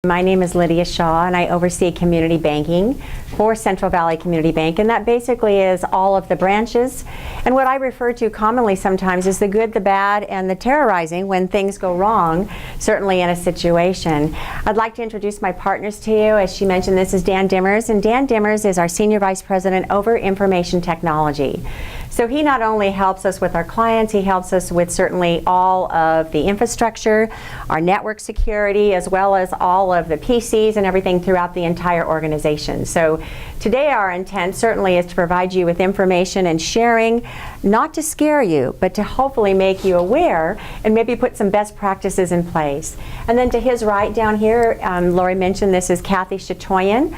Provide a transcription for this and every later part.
My name is Lydia Shaw, and I oversee community banking for Central Valley Community Bank, and that basically is all of the branches. And what I refer to commonly sometimes is the good, the bad, and the terrorizing when things go wrong, certainly in a situation. I'd like to introduce my partners to you. As she mentioned, this is Dan Dimmers, and Dan Dimmers is our Senior Vice President over Information Technology. So he not only helps us with our clients, he helps us with certainly all of the infrastructure, our network security, as well as all of the PCs and everything throughout the entire organization. So today our intent certainly is to provide you with information and sharing, not to scare you, but to hopefully make you aware and maybe put some best practices in place. And then to his right down here, Lori mentioned this is Kathy Chatoyan.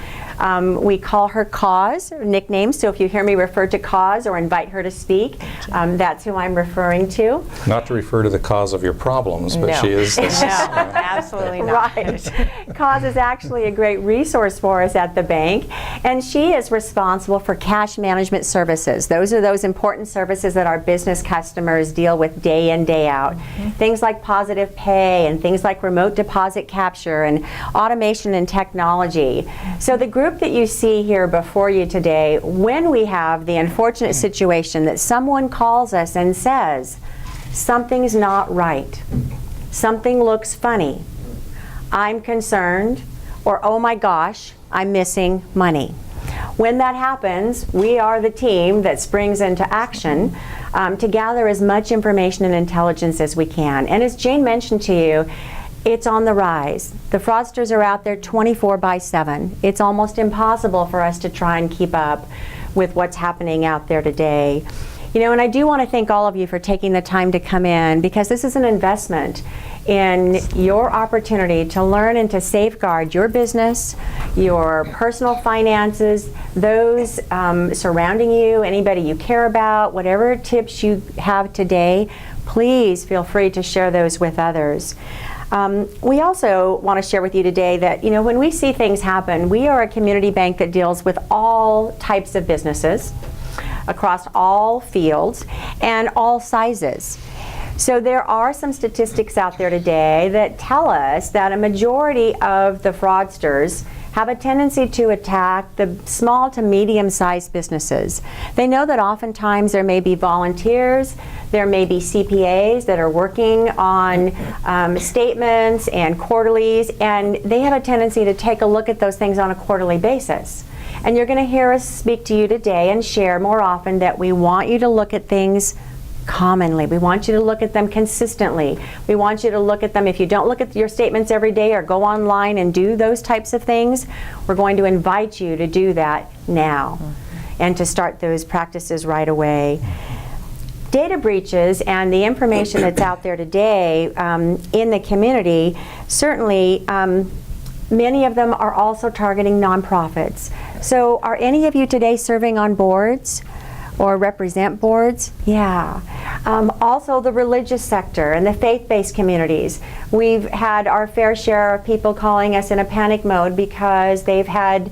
We call her Cause, nickname, so if you hear me refer to Cause or invite her to speak, that's who I'm referring to. Not to refer to the cause of your problems, but No. she is. No, absolutely not. Right. Cause is actually a great resource for us at the bank, and she is responsible for cash management services. Those are those important services that our business customers deal with day in, day out. Things like positive pay and things like remote deposit capture and automation and technology. So the group that you see here before you today, when we have the unfortunate situation that someone calls us and says, something's not right, something looks funny, I'm concerned, or oh my gosh, I'm missing money. When that happens, we are the team that springs into action to gather as much information and intelligence as we can. And as Jane mentioned to you, it's on the rise. The fraudsters are out there 24/7. It's almost impossible for us to try and keep up with what's happening out there today. You know, and I do want to thank all of you for taking the time to come in, because this is an investment in your opportunity to learn and to safeguard your business, your personal finances, those surrounding you, anybody you care about, whatever tips you have today, please feel free to share those with others. We also want to share with you today that, you know, when we see things happen, we are a community bank that deals with all types of businesses across all fields and all sizes. So there are some statistics out there today that tell us that a majority of the fraudsters have a tendency to attack the small to medium-sized businesses. They know that oftentimes there may be volunteers, there may be CPAs that are working on statements and quarterlies, and they have a tendency to take a look at those things on a quarterly basis. And you're going to hear us speak to you today and share more often that we want you to look at things commonly. We want you to look at them consistently. We want you to look at them. If you don't look at your statements every day or go online and do those types of things, we're going to invite you to do that now and to start those practices right away. Data breaches and the information that's out there today in the community, certainly many of them are also targeting nonprofits. So are any of you today serving on boards or represent boards? Yeah. Also the religious sector and the faith-based communities. We've had our fair share of people calling us in a panic mode because they've had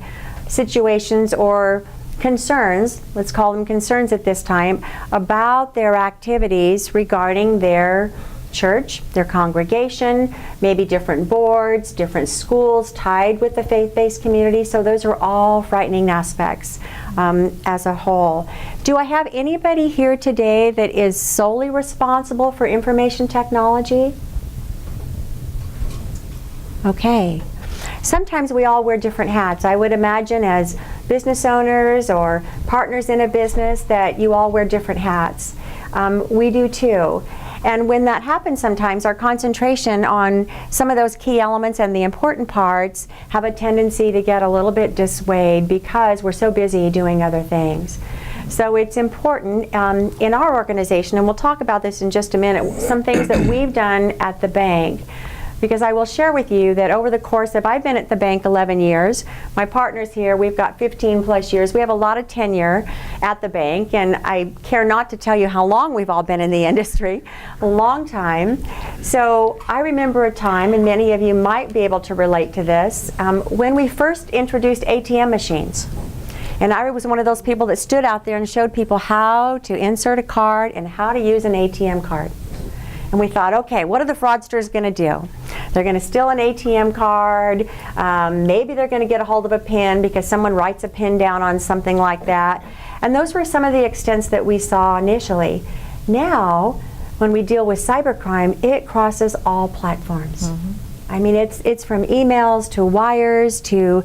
situations or concerns, let's call them concerns at this time, about their activities regarding their church, their congregation, maybe different boards, different schools tied with the faith-based community. So those are all frightening aspects as a whole. Do I have anybody here today that is solely responsible for information technology? Okay. Sometimes we all wear different hats. I would imagine as business owners or partners in a business that you all wear different hats. We do too. And when that happens sometimes, our concentration on some of those key elements and the important parts have a tendency to get a little bit dissuaded because we're so busy doing other things. So it's important in our organization, and we'll talk about this in just a minute, some things that we've done at the bank. Because I will share with you that over the course of, I've been at the bank 11 years, my partners here, we've got 15 plus years. We have a lot of tenure at the bank, and I care not to tell you how long we've all been in the industry, a long time. So I remember a time, and many of you might be able to relate to this, when we first introduced ATM machines. And I was one of those people that stood out there and showed people how to insert a card and how to use an ATM card. And we thought, okay, what are the fraudsters going to do? They're going to steal an ATM card. Maybe they're going to get a hold of a PIN because someone writes a PIN down on something like that. And those were some of the extents that we saw initially. Now, when we deal with cybercrime, it crosses all platforms. I mean, it's from emails to wires to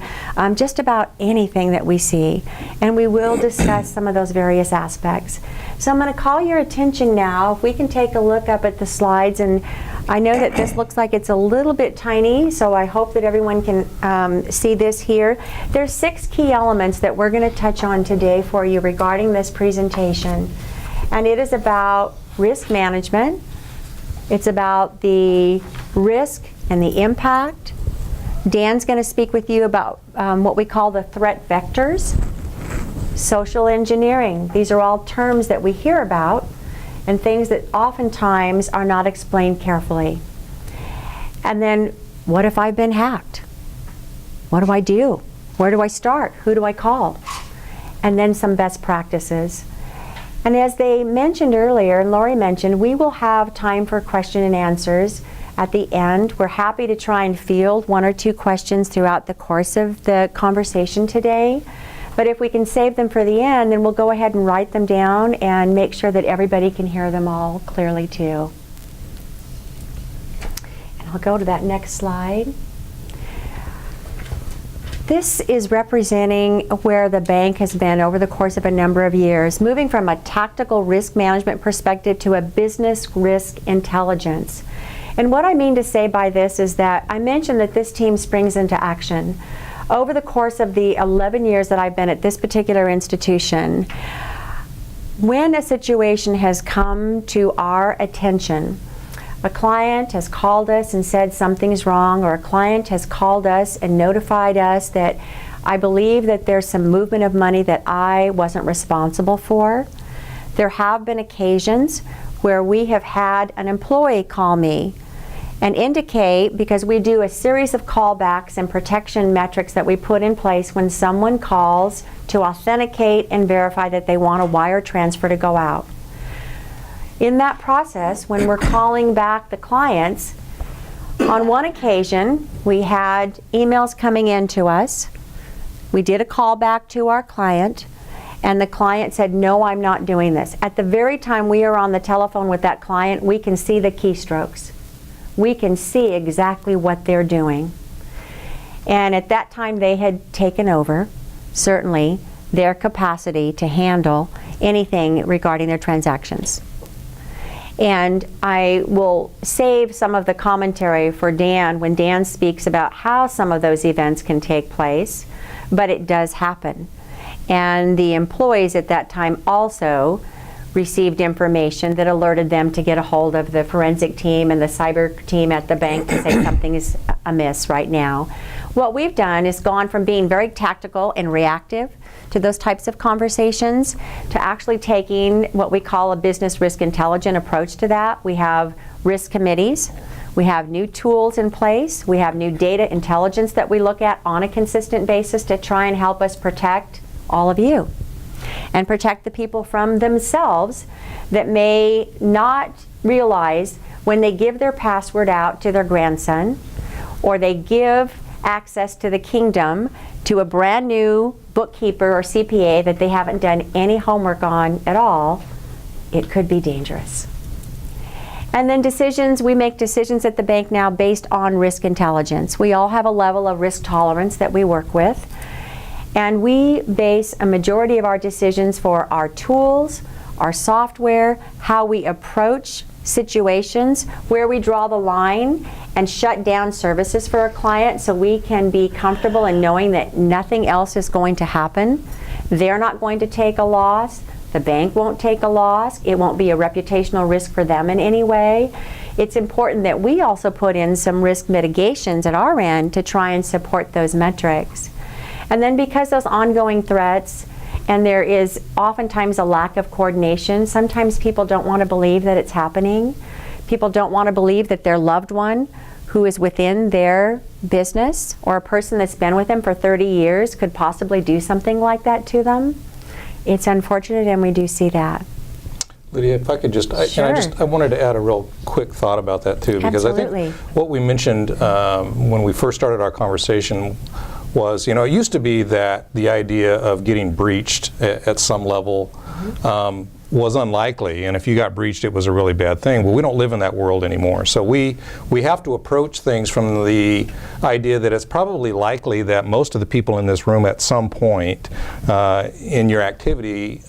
just about anything that we see. And we will discuss some of those various aspects. So I'm going to call your attention now. If we can take a look up at the slides. And I know that this looks like it's a little bit tiny, so I hope that everyone can see this here. There's 6 key elements that we're going to touch on today for you regarding this presentation. And it is about risk management. It's about the risk and the impact. Dan's going to speak with you about what we call the threat vectors. Social engineering. These are all terms that we hear about and things that oftentimes are not explained carefully. And then, what if I've been hacked? What do I do? Where do I start? Who do I call? And then some best practices. And as they mentioned earlier, and Lori mentioned, we will have time for question and answers at the end. We're happy to try and field 1 or 2 questions throughout the course of the conversation today. But if we can save them for the end, then we'll go ahead and write them down and make sure that everybody can hear them all clearly too. And I'll go to that next slide. This is representing where the bank has been over the course of a number of years, moving from a tactical risk management perspective to a business risk intelligence. And what I mean to say by this is that I mentioned that this team springs into action. Over the course of the 11 years that I've been at this particular institution, when a situation has come to our attention, a client has called us and said something's wrong, or a client has called us and notified us that I believe that there's some movement of money that I wasn't responsible for. There have been occasions where we have had an employee call me and indicate, because we do a series of callbacks and protection metrics that we put in place when someone calls to authenticate and verify that they want a wire transfer to go out. In that process, when we're calling back the clients, on one occasion, we had emails coming in to us. We did a call back to our client, and the client said, no, I'm not doing this. At the very time we are on the telephone with that client, we can see the keystrokes. We can see exactly what they're doing. And at that time, they had taken over, certainly, their capacity to handle anything regarding their transactions. And I will save some of the commentary for Dan when Dan speaks about how some of those events can take place, but it does happen. And the employees at that time also received information that alerted them to get a hold of the forensic team and the cyber team at the bank to say something is amiss right now. What we've done is gone from being very tactical and reactive to those types of conversations to actually taking what we call a business risk intelligent approach to that. We have risk committees. We have new tools in place. We have new data intelligence that we look at on a consistent basis to try and help us protect all of you and protect the people from themselves that may not realize when they give their password out to their grandson, or they give access to the kingdom to a brand new bookkeeper or CPA that they haven't done any homework on at all. It could be dangerous. And then decisions, we make decisions at the bank now based on risk intelligence. We all have a level of risk tolerance that we work with. And we base a majority of our decisions for our tools, our software, how we approach situations, where we draw the line and shut down services for a client so we can be comfortable in knowing that nothing else is going to happen. They're not going to take a loss. The bank won't take a loss. It won't be a reputational risk for them in any way. It's important that we also put in some risk mitigations at our end to try and support those metrics. And then because those ongoing threats, and there is oftentimes a lack of coordination, sometimes people don't want to believe that it's happening. People don't want to believe that their loved one who is within their business, or a person that's been with them for 30 years, could possibly do something like that to them. It's unfortunate, and we do see that. Lydia, if I could just, Sure. I wanted to add a real quick thought about that too, because Absolutely. I think what we mentioned when we first started our conversation was, it used to be that the idea of getting breached at some level was unlikely, and if you got breached, it was a really bad thing. Well, we don't live in that world anymore, so we have to approach things from the idea that it's probably likely that most of the people in this room at some point in your activity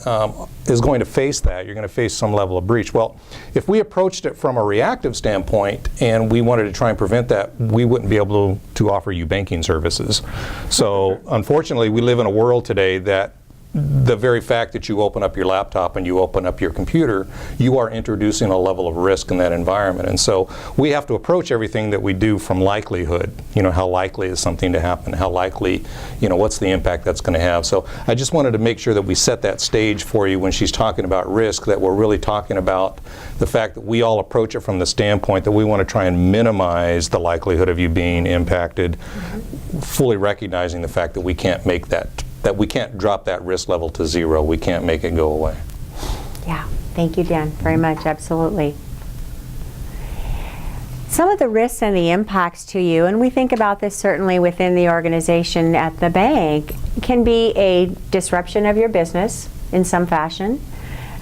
is going to face that. You're going to face some level of breach. Well, if we approached it from a reactive standpoint and we wanted to try and prevent that, we wouldn't be able to offer you banking services. So unfortunately, we live in a world today that the very fact that you open up your laptop and you open up your computer, you are introducing a level of risk in that environment. And so we have to approach everything that we do from likelihood. How likely is something to happen? How likely, what's the impact that's going to have? So I just wanted to make sure that we set that stage for you when she's talking about risk, that we're really talking about the fact that we all approach it from the standpoint that we want to try and minimize the likelihood of you being impacted, fully recognizing the fact that we can't make that we can't drop that risk level to zero. We can't make it go away. Yeah, thank you, Dan, very much, absolutely. Some of the risks and the impacts to you, and we think about this certainly within the organization at the bank, can be a disruption of your business in some fashion.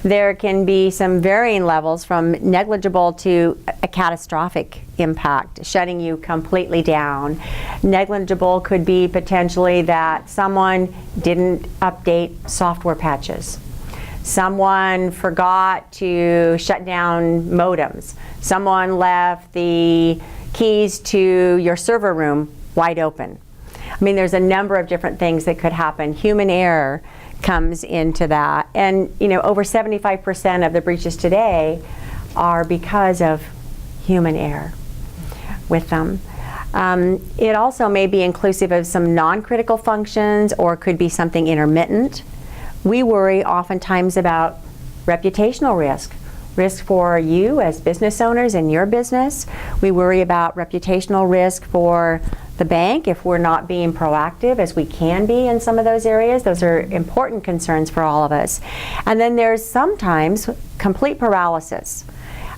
There can be some varying levels from negligible to a catastrophic impact, shutting you completely down. Negligible could be potentially that someone didn't update software patches. Someone forgot to shut down modems. Someone left the keys to your server room wide open. I mean, there's a number of different things that could happen. Human error comes into that. And over 75% of the breaches today are because of human error with them. It also may be inclusive of some non-critical functions, or could be something intermittent. We worry oftentimes about reputational risk for you as business owners in your business. We worry about reputational risk for the bank if we're not being proactive as we can be in some of those areas. Those are important concerns for all of us. And then there's sometimes complete paralysis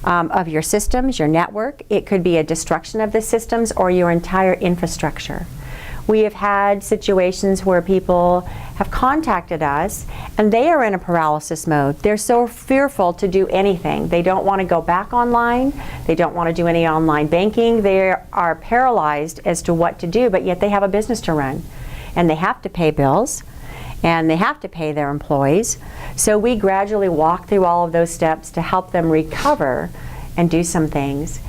of your systems, your network. It could be a destruction of the systems or your entire infrastructure. We have had situations where people have contacted us and they are in a paralysis mode. They're so fearful to do anything. They don't want to go back online. They don't want to do any online banking. They are paralyzed as to what to do, but yet they have a business to run. And they have to pay bills and they have to pay their employees. So we gradually walk through all of those steps to help them recover and do some things.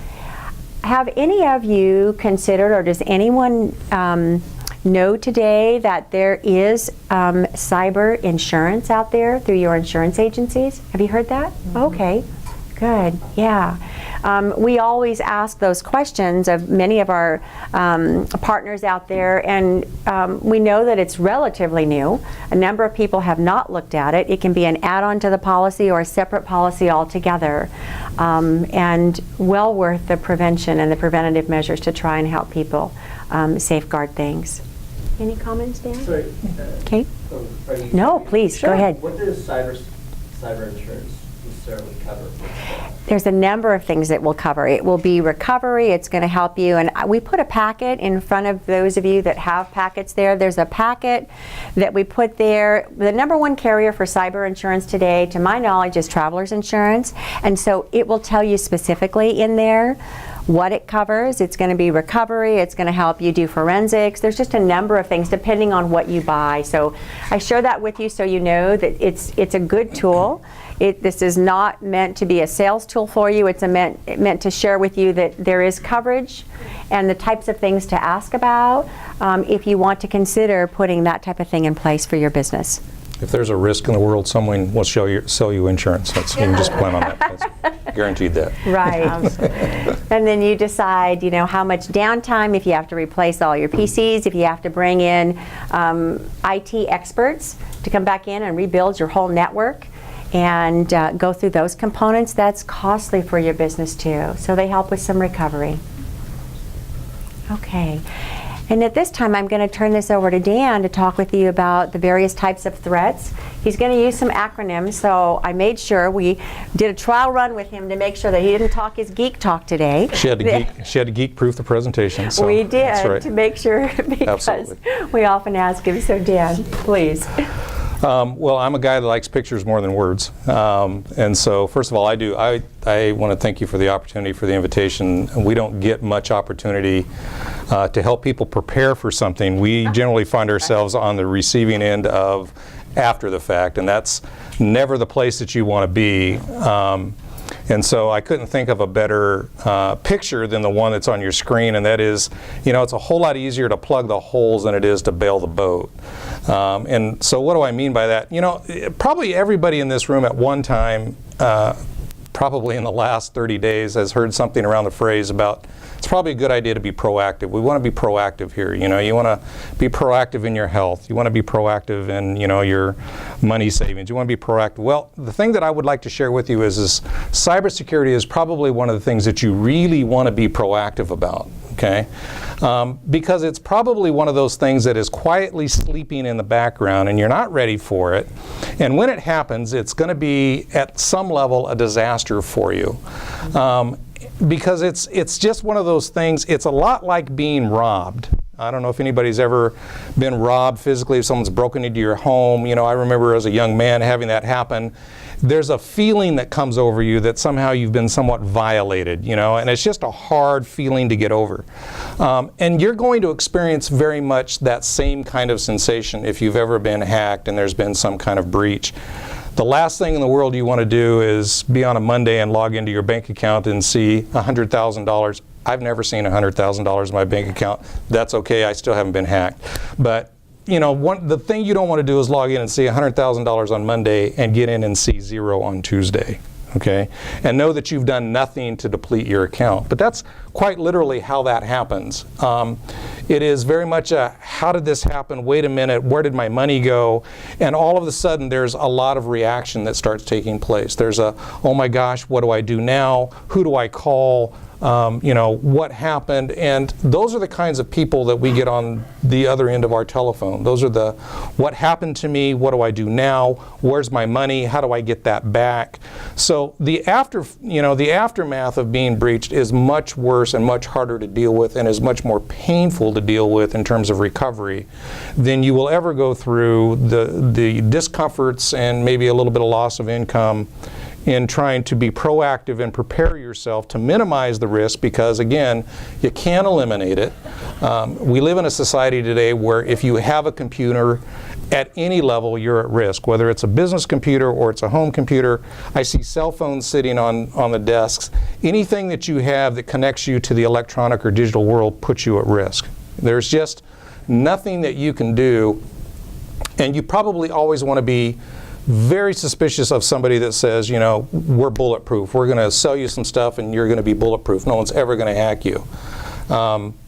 Have any of you considered, or does anyone know today that there is cyber insurance out there through your insurance agencies? Have you heard that? Mm-hmm. Okay, good, yeah. We always ask those questions of many of our partners out there, and we know that it's relatively new. A number of people have not looked at it. It can be an add-on to the policy or a separate policy altogether, and well worth the prevention and the preventative measures to try and help people safeguard things. Any comments, Dan? Sorry. Okay. No, please, Sure. Go ahead. What does cyber insurance necessarily cover? There's a number of things that will cover. It will be recovery. It's going to help you. And we put a packet in front of those of you that have packets there. There's a packet that we put there. The number one carrier for cyber insurance today, to my knowledge, is Travelers Insurance. And so it will tell you specifically in there what it covers. It's going to be recovery. It's going to help you do forensics. There's just a number of things depending on what you buy. So I share that with you so you know that it's a good tool. This is not meant to be a sales tool for you. It's meant to share with you that there is coverage and the types of things to ask about if you want to consider putting that type of thing in place for your business. If there's a risk in the world, someone will sell you insurance. You can just plan on that. That's guaranteed that. Right. And then you decide, how much downtime, if you have to replace all your PCs, if you have to bring in IT experts to come back in and rebuild your whole network and go through those components. That's costly for your business too. So they help with some recovery. Okay. And at this time, I'm going to turn this over to Dan to talk with you about the various types of threats. He's going to use some acronyms, so I made sure we did a trial run with him to make sure that he didn't talk his geek talk today. She had to geek-proof the presentation. So we did, that's right. to make sure, because Absolutely. we often ask him. So Dan, please. Well, I'm a guy that likes pictures more than words. And so, first of all, I want to thank you for the opportunity, for the invitation. We don't get much opportunity to help people prepare for something. We generally find ourselves on the receiving end of after the fact, and that's never the place that you want to be. And so I couldn't think of a better picture than the one that's on your screen, and that is, it's a whole lot easier to plug the holes than it is to bail the boat. And so what do I mean by that? Probably everybody in this room at one time, probably in the last 30 days, has heard something around the phrase about it's probably a good idea to be proactive. We want to be proactive here. You want to be proactive in your health. You want to be proactive in, your money savings. You want to be proactive. Well, the thing that I would like to share with you is cybersecurity is probably one of the things that you really want to be proactive about. Okay, because it's probably one of those things that is quietly sleeping in the background and you're not ready for it. And when it happens, it's going to be at some level a disaster for you. Because it's just one of those things. It's a lot like being robbed. I don't know if anybody's ever been robbed physically, if someone's broken into your home. I remember as a young man having that happen. There's a feeling that comes over you that somehow you've been somewhat violated, and it's just a hard feeling to get over. And you're going to experience very much that same kind of sensation if you've ever been hacked and there's been some kind of breach. The last thing in the world you want to do is be on a Monday and log into your bank account and see $100,000. I've never seen $100,000 in my bank account. That's okay, I still haven't been hacked. But the thing you don't want to do is log in and see $100,000 on Monday and get in and see zero on Tuesday. Okay, and know that you've done nothing to deplete your account. But that's quite literally how that happens. It is very much a, how did this happen? Wait a minute, where did my money go? And all of a sudden there's a lot of reaction that starts taking place. There's a, oh my gosh, what do I do now? Who do I call? What happened? And those are the kinds of people that we get on the other end of our telephone. Those are the, what happened to me? What do I do now? Where's my money? How do I get that back? So the aftermath of being breached is much worse and much harder to deal with and is much more painful to deal with in terms of recovery than you will ever go through the discomforts and maybe a little bit of loss of income in trying to be proactive and prepare yourself to minimize the risk, because again, you can't eliminate it. We live in a society today where if you have a computer at any level, you're at risk, whether it's a business computer or it's a home computer. I see cell phones sitting on the desks. Anything that you have that connects you to the electronic or digital world puts you at risk. There's just nothing that you can do, and you probably always want to be very suspicious of somebody that says, we're bulletproof. We're going to sell you some stuff and you're going to be bulletproof. No one's ever going to hack you.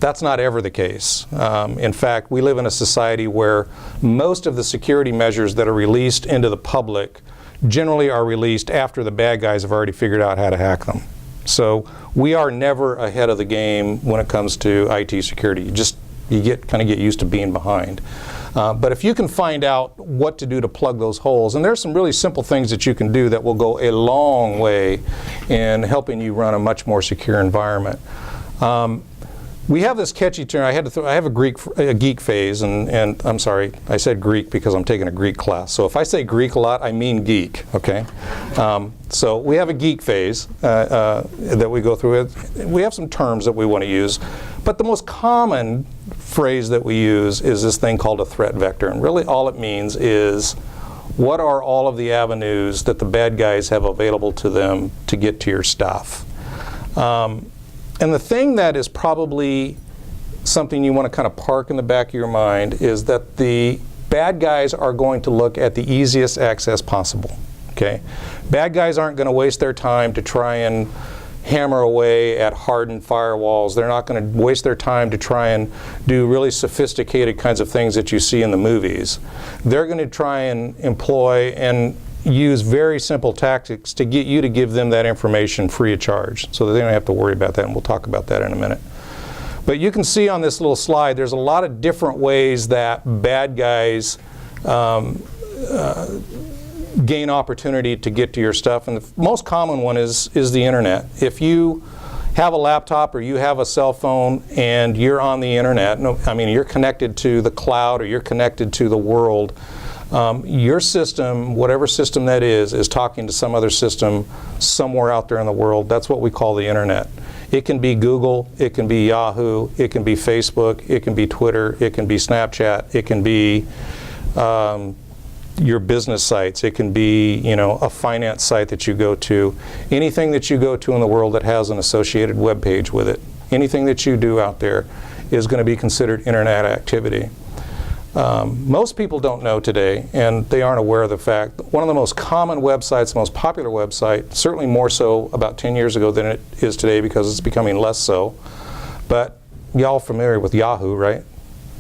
That's not ever the case. In fact, we live in a society where most of the security measures that are released into the public generally are released after the bad guys have already figured out how to hack them. So we are never ahead of the game when it comes to IT security. You kind of get used to being behind. But if you can find out what to do to plug those holes, and there's some really simple things that you can do that will go a long way in helping you run a much more secure environment. We have this catchy term. I have a geek phase, and I'm sorry, I said Greek because I'm taking a Greek class. So if I say Greek a lot, I mean geek, okay? So we have a geek phase that we go through. We have some terms that we want to use, but the most common phrase that we use is this thing called a threat vector. And really all it means is, what are all of the avenues that the bad guys have available to them to get to your stuff? And the thing that is probably something you want to kind of park in the back of your mind is that the bad guys are going to look at the easiest access possible. Okay? Bad guys aren't going to waste their time to try and hammer away at hardened firewalls. They're not going to waste their time to try and do really sophisticated kinds of things that you see in the movies. They're going to try and employ and use very simple tactics to get you to give them that information free of charge so that they don't have to worry about that, and we'll talk about that in a minute. But you can see on this little slide, there's a lot of different ways that bad guys gain opportunity to get to your stuff. And the most common one is the internet. If you have a laptop or you have a cell phone and you're on the internet, I mean, you're connected to the cloud or you're connected to the world, your system, whatever system that is talking to some other system somewhere out there in the world. That's what we call the internet. It can be Google, it can be Yahoo, it can be Facebook, it can be Twitter, it can be Snapchat, it can be your business sites, it can be, you know, a finance site that you go to. Anything that you go to in the world that has an associated web page with it, anything that you do out there is going to be considered internet activity. Most people don't know today, and they aren't aware of the fact, one of the most common websites, the most popular website, certainly more so about 10 years ago than it is today because it's becoming less so, but y'all familiar with Yahoo, right?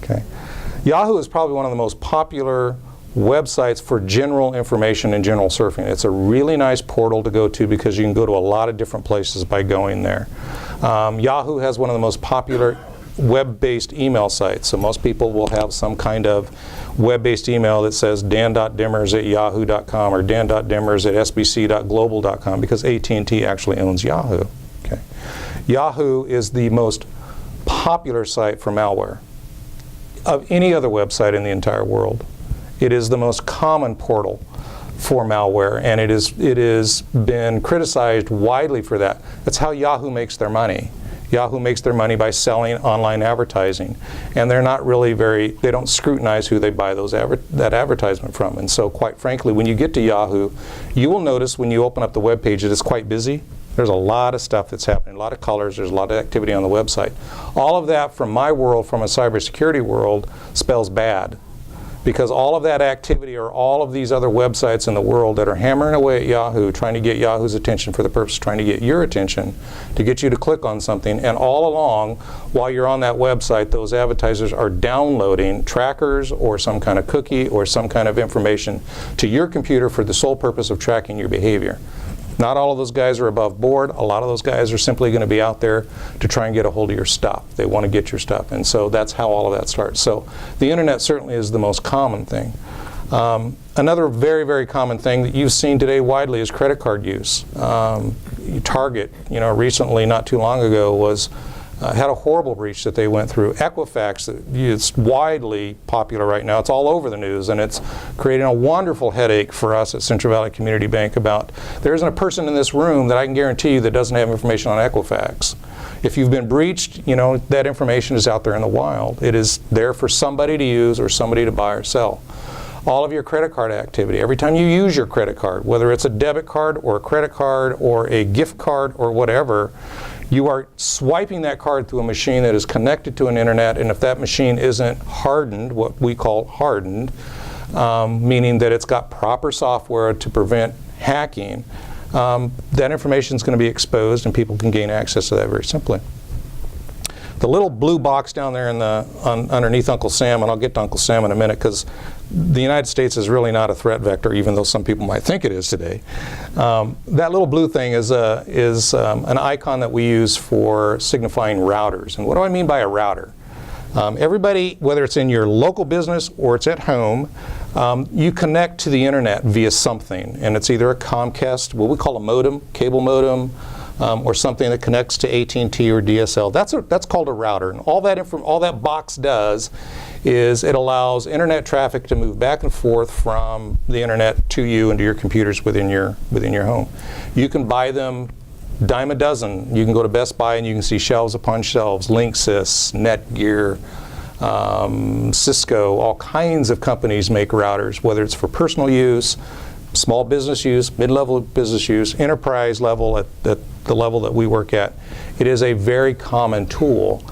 Okay. Yahoo is probably one of the most popular websites for general information and general surfing. It's a really nice portal to go to because you can go to a lot of different places by going there. Yahoo has one of the most popular web-based email sites. So most people will have some kind of web-based email that says dan.dimmers@yahoo.com or dan.dimmers@sbc.global.com because AT&T actually owns Yahoo. Okay. Yahoo is the most popular site for malware of any other website in the entire world. It is the most common portal for malware, and it has been criticized widely for that. That's how Yahoo makes their money. Yahoo makes their money by selling online advertising, and they're not really they don't scrutinize who they buy that advertisement from. And so quite frankly, when you get to Yahoo, you will notice when you open up the web page it is quite busy. There's a lot of stuff that's happening, a lot of colors, there's a lot of activity on the website. All of that from my world, from a cybersecurity world, spells bad. Because all of that activity or all of these other websites in the world that are hammering away at Yahoo, trying to get Yahoo's attention for the purpose of trying to get your attention, to get you to click on something, and all along, while you're on that website, those advertisers are downloading trackers or some kind of cookie or some kind of information to your computer for the sole purpose of tracking your behavior. Not all of those guys are above board. A lot of those guys are simply going to be out there to try and get a hold of your stuff. They want to get your stuff. And so that's how all of that starts. So the internet certainly is the most common thing. Another very, very common thing that you've seen today widely is credit card use. Target, recently, not too long ago, had a horrible breach that they went through. Equifax, it's widely popular right now. It's all over the news, and it's creating a wonderful headache for us at Central Valley Community Bank about there isn't a person in this room that I can guarantee you that doesn't have information on Equifax. If you've been breached, that information is out there in the wild. It is there for somebody to use or somebody to buy or sell. All of your credit card activity, every time you use your credit card, whether it's a debit card or a credit card or a gift card or whatever, you are swiping that card through a machine that is connected to an internet, and if that machine isn't hardened, what we call hardened, meaning that it's got proper software to prevent hacking, that information is going to be exposed and people can gain access to that very simply. The little blue box down there underneath Uncle Sam, and I'll get to Uncle Sam in a minute because the United States is really not a threat vector, even though some people might think it is today. That little blue thing is an icon that we use for signifying routers. And what do I mean by a router? Everybody, whether it's in your local business or it's at home, you connect to the internet via something. And it's either a Comcast, what we call a modem, cable modem, or something that connects to AT&T or DSL. That's called a router. And all that box does is it allows internet traffic to move back and forth from the internet to you and to your computers within your home. You can buy them dime a dozen. You can go to Best Buy and you can see shelves upon shelves, Linksys, Netgear, Cisco, all kinds of companies make routers, whether it's for personal use, small business use, mid-level business use, enterprise level at the level that we work at. It is a very common tool.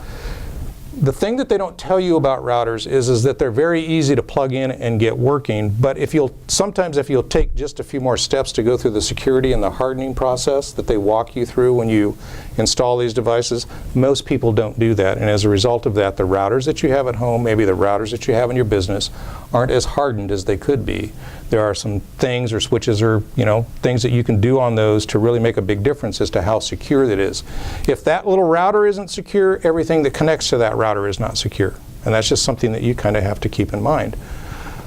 The thing that they don't tell you about routers is that they're very easy to plug in and get working, but sometimes if you'll take just a few more steps to go through the security and the hardening process that they walk you through when you install these devices, most people don't do that. And as a result of that, the routers that you have at home, maybe the routers that you have in your business, aren't as hardened as they could be. There are some things or switches or things that you can do on those to really make a big difference as to how secure that is. If that little router isn't secure, everything that connects to that router is not secure. And that's just something that you kind of have to keep in mind.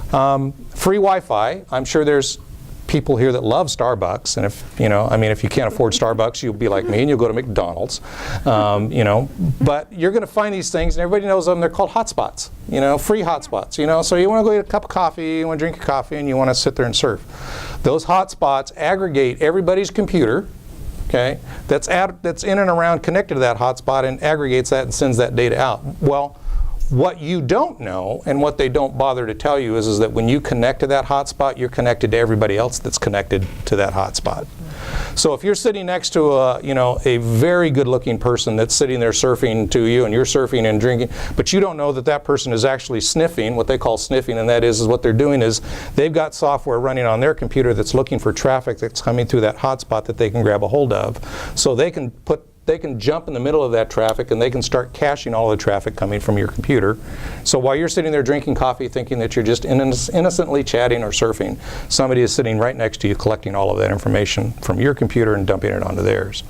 Free Wi-Fi. I'm sure there's people here that love Starbucks, and if you can't afford Starbucks, you'll be like me and you'll go to McDonald's, but you're going to find these things, and everybody knows them. They're called hotspots, free hotspots, so you want to go get a cup of coffee, you want to drink a coffee, and you want to sit there and surf. Those hotspots aggregate everybody's computer, okay, that's in and around connected to that hotspot, and aggregates that and sends that data out. Well, what you don't know, and what they don't bother to tell you, is that when you connect to that hotspot, you're connected to everybody else that's connected to that hotspot. So if you're sitting next to a very good-looking person that's sitting there surfing to you, and you're surfing and drinking, but you don't know that that person is actually sniffing, what they call sniffing, and that is what they're doing is they've got software running on their computer that's looking for traffic that's coming through that hotspot that they can grab a hold of. So they can jump in the middle of that traffic, and they can start caching all the traffic coming from your computer. So while you're sitting there drinking coffee thinking that you're just innocently chatting or surfing, somebody is sitting right next to you collecting all of that information from your computer and dumping it onto theirs.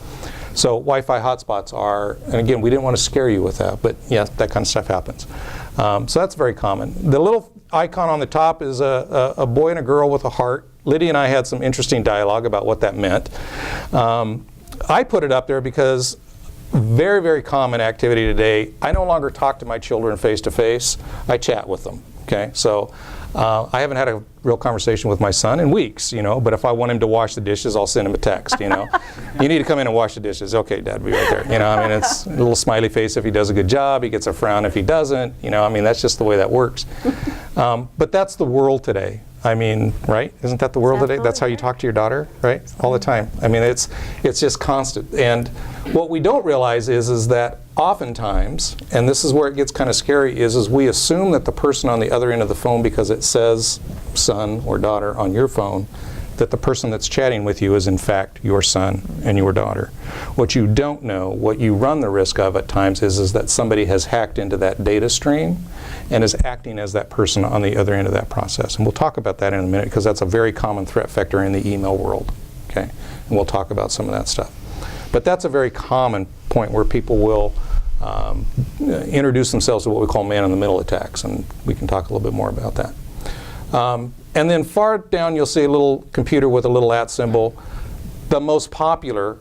So Wi-Fi hotspots are, and again, we didn't want to scare you with that, but yeah, that kind of stuff happens. So that's very common. The little icon on the top is a boy and a girl with a heart. Lydia and I had some interesting dialogue about what that meant. I put it up there because very, very common activity today. I no longer talk to my children face to face. I chat with them. Okay, so I haven't had a real conversation with my son in weeks, but if I want him to wash the dishes, I'll send him a text, You need to come in and wash the dishes. Okay, Dad, be right there. It's a little smiley face if he does a good job. He gets a frown if he doesn't. That's just the way that works. But that's the world today. Right? Isn't that the world today? That's how you talk to your daughter, right? All the time. It's just constant. And what we don't realize is that oftentimes, and this is where it gets kind of scary, is we assume that the person on the other end of the phone, because it says son or daughter on your phone, that the person that's chatting with you is in fact your son and your daughter. What you don't know, what you run the risk of at times is that somebody has hacked into that data stream and is acting as that person on the other end of that process. And we'll talk about that in a minute, because that's a very common threat vector in the email world. Okay? And we'll talk about some of that stuff. But that's a very common point where people will introduce themselves to what we call man-in-the-middle attacks, and we can talk a little bit more about that. And then far down you'll see a little computer with a little @ symbol. The most popular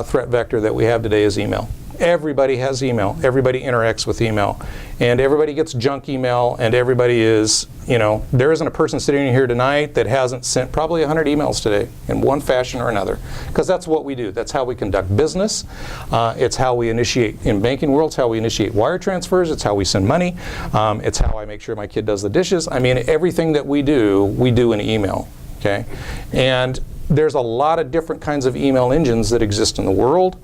threat vector that we have today is email. Everybody has email. Everybody interacts with email. And everybody gets junk email, and everybody is, there isn't a person sitting in here tonight that hasn't sent probably 100 emails today in one fashion or another. Because that's what we do. That's how we conduct business. It's how we initiate, in banking world, it's how we initiate wire transfers. It's how we send money. It's how I make sure my kid does the dishes. Everything that we do in email. Okay? And there's a lot of different kinds of email engines that exist in the world.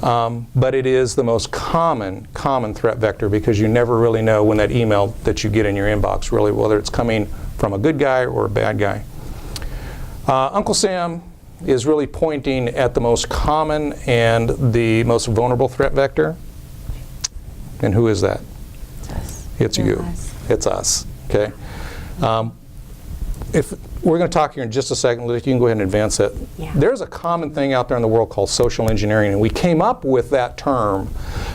But it is the most common threat vector, because you never really know when that email that you get in your inbox, really, whether it's coming from a good guy or a bad guy. Uncle Sam is really pointing at the most common and the most vulnerable threat vector. And who is that? It's us. It's you. Us. It's us. Okay. If we're going to talk here in just a second, you can go ahead and advance it. Yeah. There's a common thing out there in the world called social engineering, and we came up with that term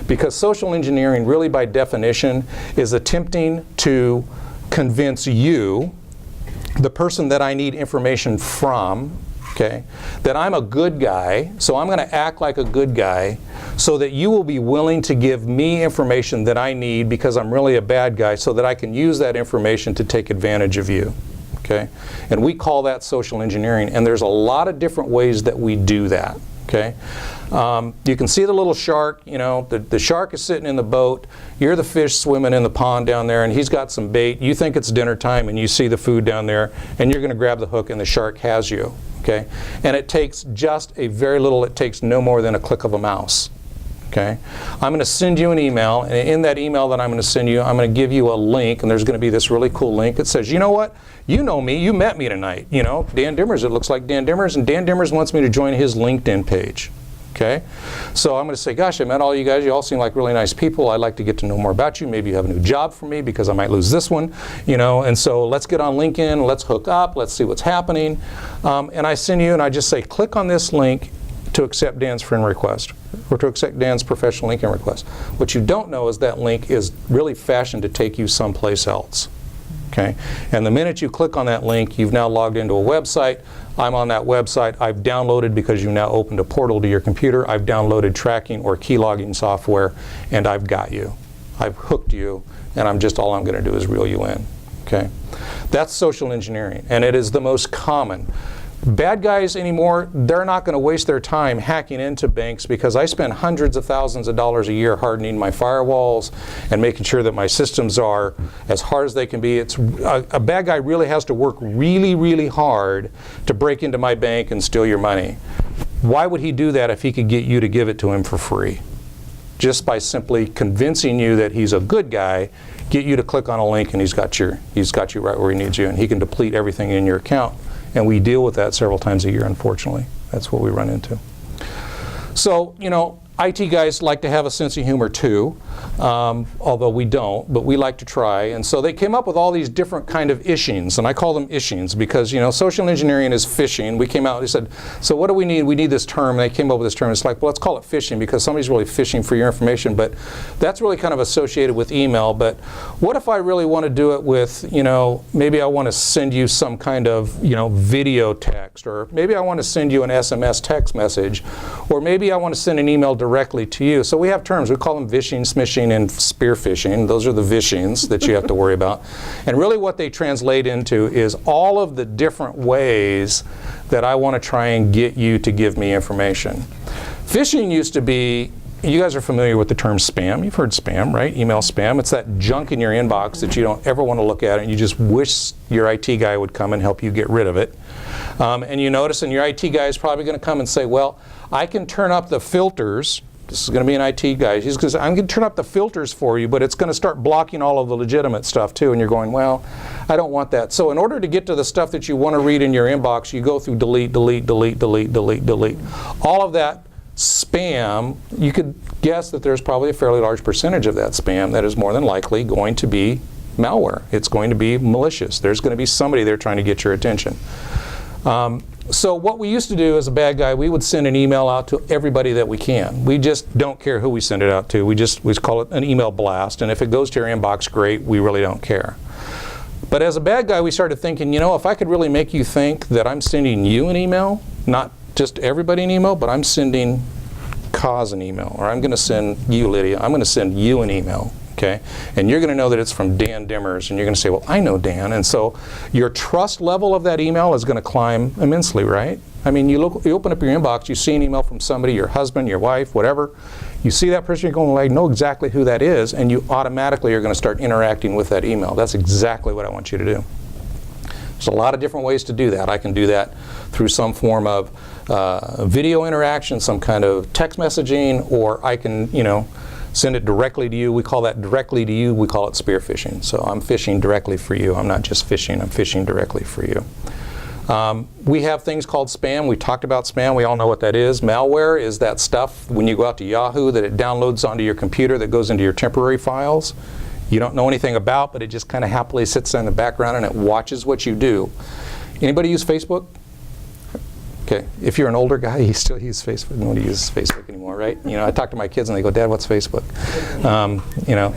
because social engineering, really by definition, is attempting to convince you, the person that I need information from, okay, that I'm a good guy, so I'm going to act like a good guy so that you will be willing to give me information that I need because I'm really a bad guy, so that I can use that information to take advantage of you. Okay? And we call that social engineering, and there's a lot of different ways that we do that. Okay? You can see the little shark, the shark is sitting in the boat, you're the fish swimming in the pond down there, and he's got some bait, you think it's dinner time, and you see the food down there, and you're going to grab the hook, and the shark has you. Okay? And it takes just a very little, it takes no more than a click of a mouse. Okay, I'm going to send you an email, and in that email that I'm going to send you, I'm going to give you a link, and there's going to be this really cool link that says, you know what, you know me, you met me tonight, you know, Dan Dimmers, it looks like Dan Dimmers, and Dan Dimmers wants me to join his LinkedIn page. Okay, so I'm going to say, gosh, I met all you guys, you all seem like really nice people, I'd like to get to know more about you, maybe you have a new job for me because I might lose this one, you know, and so let's get on LinkedIn, let's hook up, let's see what's happening, and I send you, and I just say, click on this link to accept Dan's friend request, or to accept Dan's professional LinkedIn request. What you don't know is that link is really fashioned to take you someplace else. Okay? And the minute you click on that link, you've now logged into a website. I'm on that website. I've downloaded, because you've now opened a portal to your computer, I've downloaded tracking or key logging software, and I've got you. I've hooked you, and all I'm going to do is reel you in. Okay? That's social engineering, and it is the most common. Bad guys anymore, they're not going to waste their time hacking into banks, because I spend hundreds of thousands of dollars a year hardening my firewalls and making sure that my systems are as hard as they can be. A bad guy really has to work really, really hard to break into my bank and steal your money. Why would he do that if he could get you to give it to him for free? Just by simply convincing you that he's a good guy, get you to click on a link, and he's got you right where he needs you, and he can deplete everything in your account. And we deal with that several times a year, unfortunately. That's what we run into. So, you know, IT guys like to have a sense of humor too, although we don't, but we like to try. And so they came up with all these different kind of ishings, and I call them ishings because, you know, social engineering is phishing. We came out, they said, so what do we need? We need this term. And they came up with this term. It's like, well, let's call it phishing because somebody's really phishing for your information, but that's really kind of associated with email. But what if I really want to do it with, you know, maybe I want to send you some kind of, you know, video text, or maybe I want to send you an SMS text message, or maybe I want to send an email directly to you. So we have terms. We call them vishing, smishing, and spear phishing. Those are the vishings that you have to worry about. And really what they translate into is all of the different ways that I want to try and get you to give me information. Phishing used to be, you guys are familiar with the term spam. You've heard spam, right? Email spam. It's that junk in your inbox that you don't ever want to look at, and you just wish your IT guy would come and help you get rid of it. And you notice, and your IT guy is probably going to come and say, well, I can turn up the filters. This is going to be an IT guy. He's going to say, I'm going to turn up the filters for you, but it's going to start blocking all of the legitimate stuff too. And you're going, well, I don't want that. So in order to get to the stuff that you want to read in your inbox, you go through delete, delete, delete, delete, delete, delete. All of that spam, you could guess that there's probably a fairly large percentage of that spam that is more than likely going to be malware. It's going to be malicious. There's going to be somebody there trying to get your attention. So what we used to do as a bad guy, we would send an email out to everybody that we can. We just don't care who we send it out to. We call it an email blast, and if it goes to your inbox, great. We really don't care. But as a bad guy, we started thinking, you know, if I could really make you think that I'm sending you an email, not just everybody an email, but I'm sending Kaz an email, or I'm going to send you, Lydia, I'm going to send you an email. Okay? And you're going to know that it's from Dan Dimmers, and you're going to say, well, I know Dan. And so your trust level of that email is going to climb immensely, right? I mean, you open up your inbox, you see an email from somebody, your husband, your wife, whatever. You see that person, you're going, well, I know exactly who that is, and you automatically are going to start interacting with that email. That's exactly what I want you to do. There's a lot of different ways to do that. I can do that through some form of video interaction, some kind of text messaging, or I can, you know, send it directly to you. We call that directly to you. We call it spear phishing. So I'm phishing directly for you. I'm not just phishing. I'm phishing directly for you. We have things called spam. We talked about spam. We all know what that is. Malware is that stuff when you go out to Yahoo that it downloads onto your computer that goes into your temporary files. You don't know anything about, but it just kind of happily sits in the background and it watches what you do. Anybody use Facebook? Okay, if you're an older guy, you still use Facebook. Nobody uses Facebook anymore, right? You know, I talk to my kids and they go, Dad, what's Facebook? You know,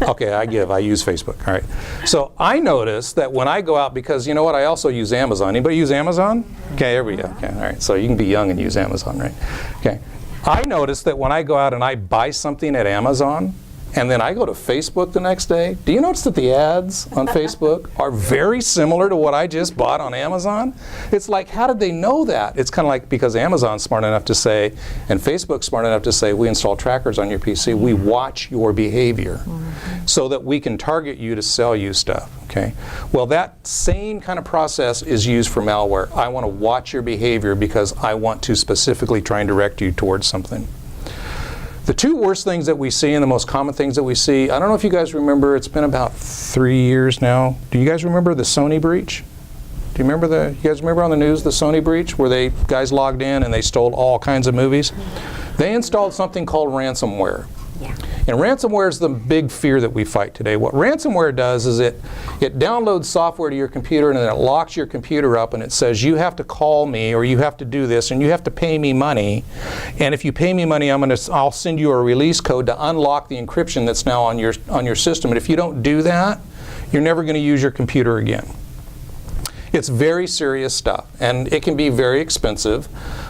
okay, I use Facebook, all right. So I notice that when I go out, because you know what, I also use Amazon. Anybody use Amazon? Okay, there we go. Okay, all right, so you can be young and use Amazon, right? Okay, I notice that when I go out and I buy something at Amazon, and then I go to Facebook the next day, do you notice that the ads on Facebook are very similar to what I just bought on Amazon? It's like, how did they know that? It's kind of like because Amazon's smart enough to say, and Facebook's smart enough to say, we install trackers on your PC, we watch your behavior so that we can target you to sell you stuff, okay? Well, that same kind of process is used for malware. I want to watch your behavior because I want to specifically try and direct you towards something. The two worst things that we see and the most common things that we see, I don't know if you guys remember, it's been about 3 years now. Do you guys remember the Sony breach? Do you remember you guys remember on the news the Sony breach where guys logged in and they stole all kinds of movies? They installed something called ransomware. Yeah. And ransomware is the big fear that we fight today. What ransomware does is it downloads software to your computer and then it locks your computer up and it says you have to call me or you have to do this and you have to pay me money. And if you pay me money, I'll send you a release code to unlock the encryption that's now on your system. And if you don't do that, you're never going to use your computer again. It's very serious stuff, and it can be very expensive,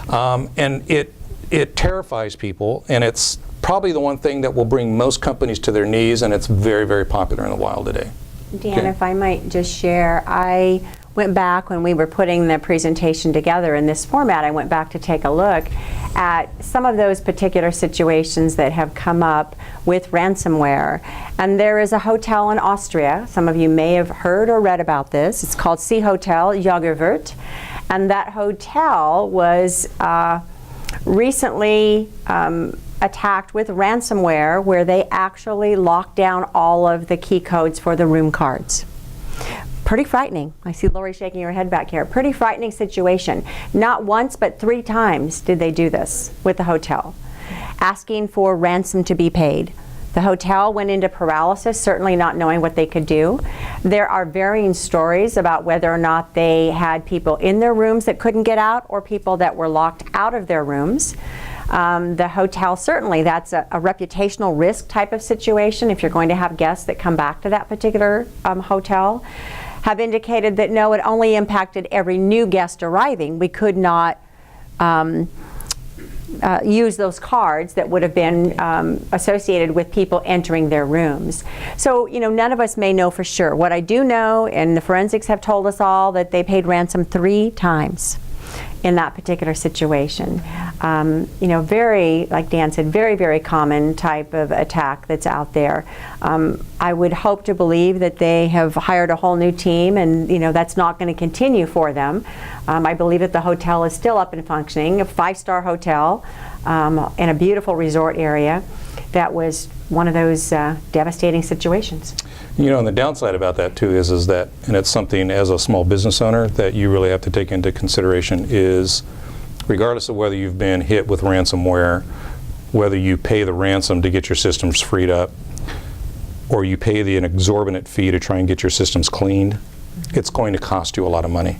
and it terrifies people, and it's probably the one thing that will bring most companies to their knees, and it's very, very popular in the wild today. Dan, Okay. if I might just share, I went back when we were putting the presentation together in this format, I went back to take a look at some of those particular situations that have come up with ransomware. And there is a hotel in Austria, some of you may have heard or read about this, it's called Sea Hotel Jagerwort, and that hotel was recently attacked with ransomware where they actually locked down all of the key codes for the room cards. Pretty frightening. I see Lori shaking her head back here. Pretty frightening situation. Not once, but 3 times did they do this with the hotel, asking for ransom to be paid. The hotel went into paralysis, certainly not knowing what they could do. There are varying stories about whether or not they had people in their rooms that couldn't get out or people that were locked out of their rooms. The hotel, certainly that's a reputational risk type of situation if you're going to have guests that come back to that particular hotel. Have indicated that no, it only impacted every new guest arriving. We could not use those cards that would have been associated with people entering their rooms. So, you know, none of us may know for sure. What I do know, and the forensics have told us all, that they paid ransom 3 times in that particular situation. You know, very, like Dan said, very, very common type of attack that's out there. I would hope to believe that they have hired a whole new team and, you know, that's not going to continue for them. I believe that the hotel is still up and functioning, a 5-star hotel in a beautiful resort area. That was one of those devastating situations. You know, and the downside about that too is that, and it's something as a small business owner that you really have to take into consideration is, regardless of whether you've been hit with ransomware, whether you pay the ransom to get your systems freed up, or you pay an exorbitant fee to try and get your systems cleaned, it's going to cost you a lot of money.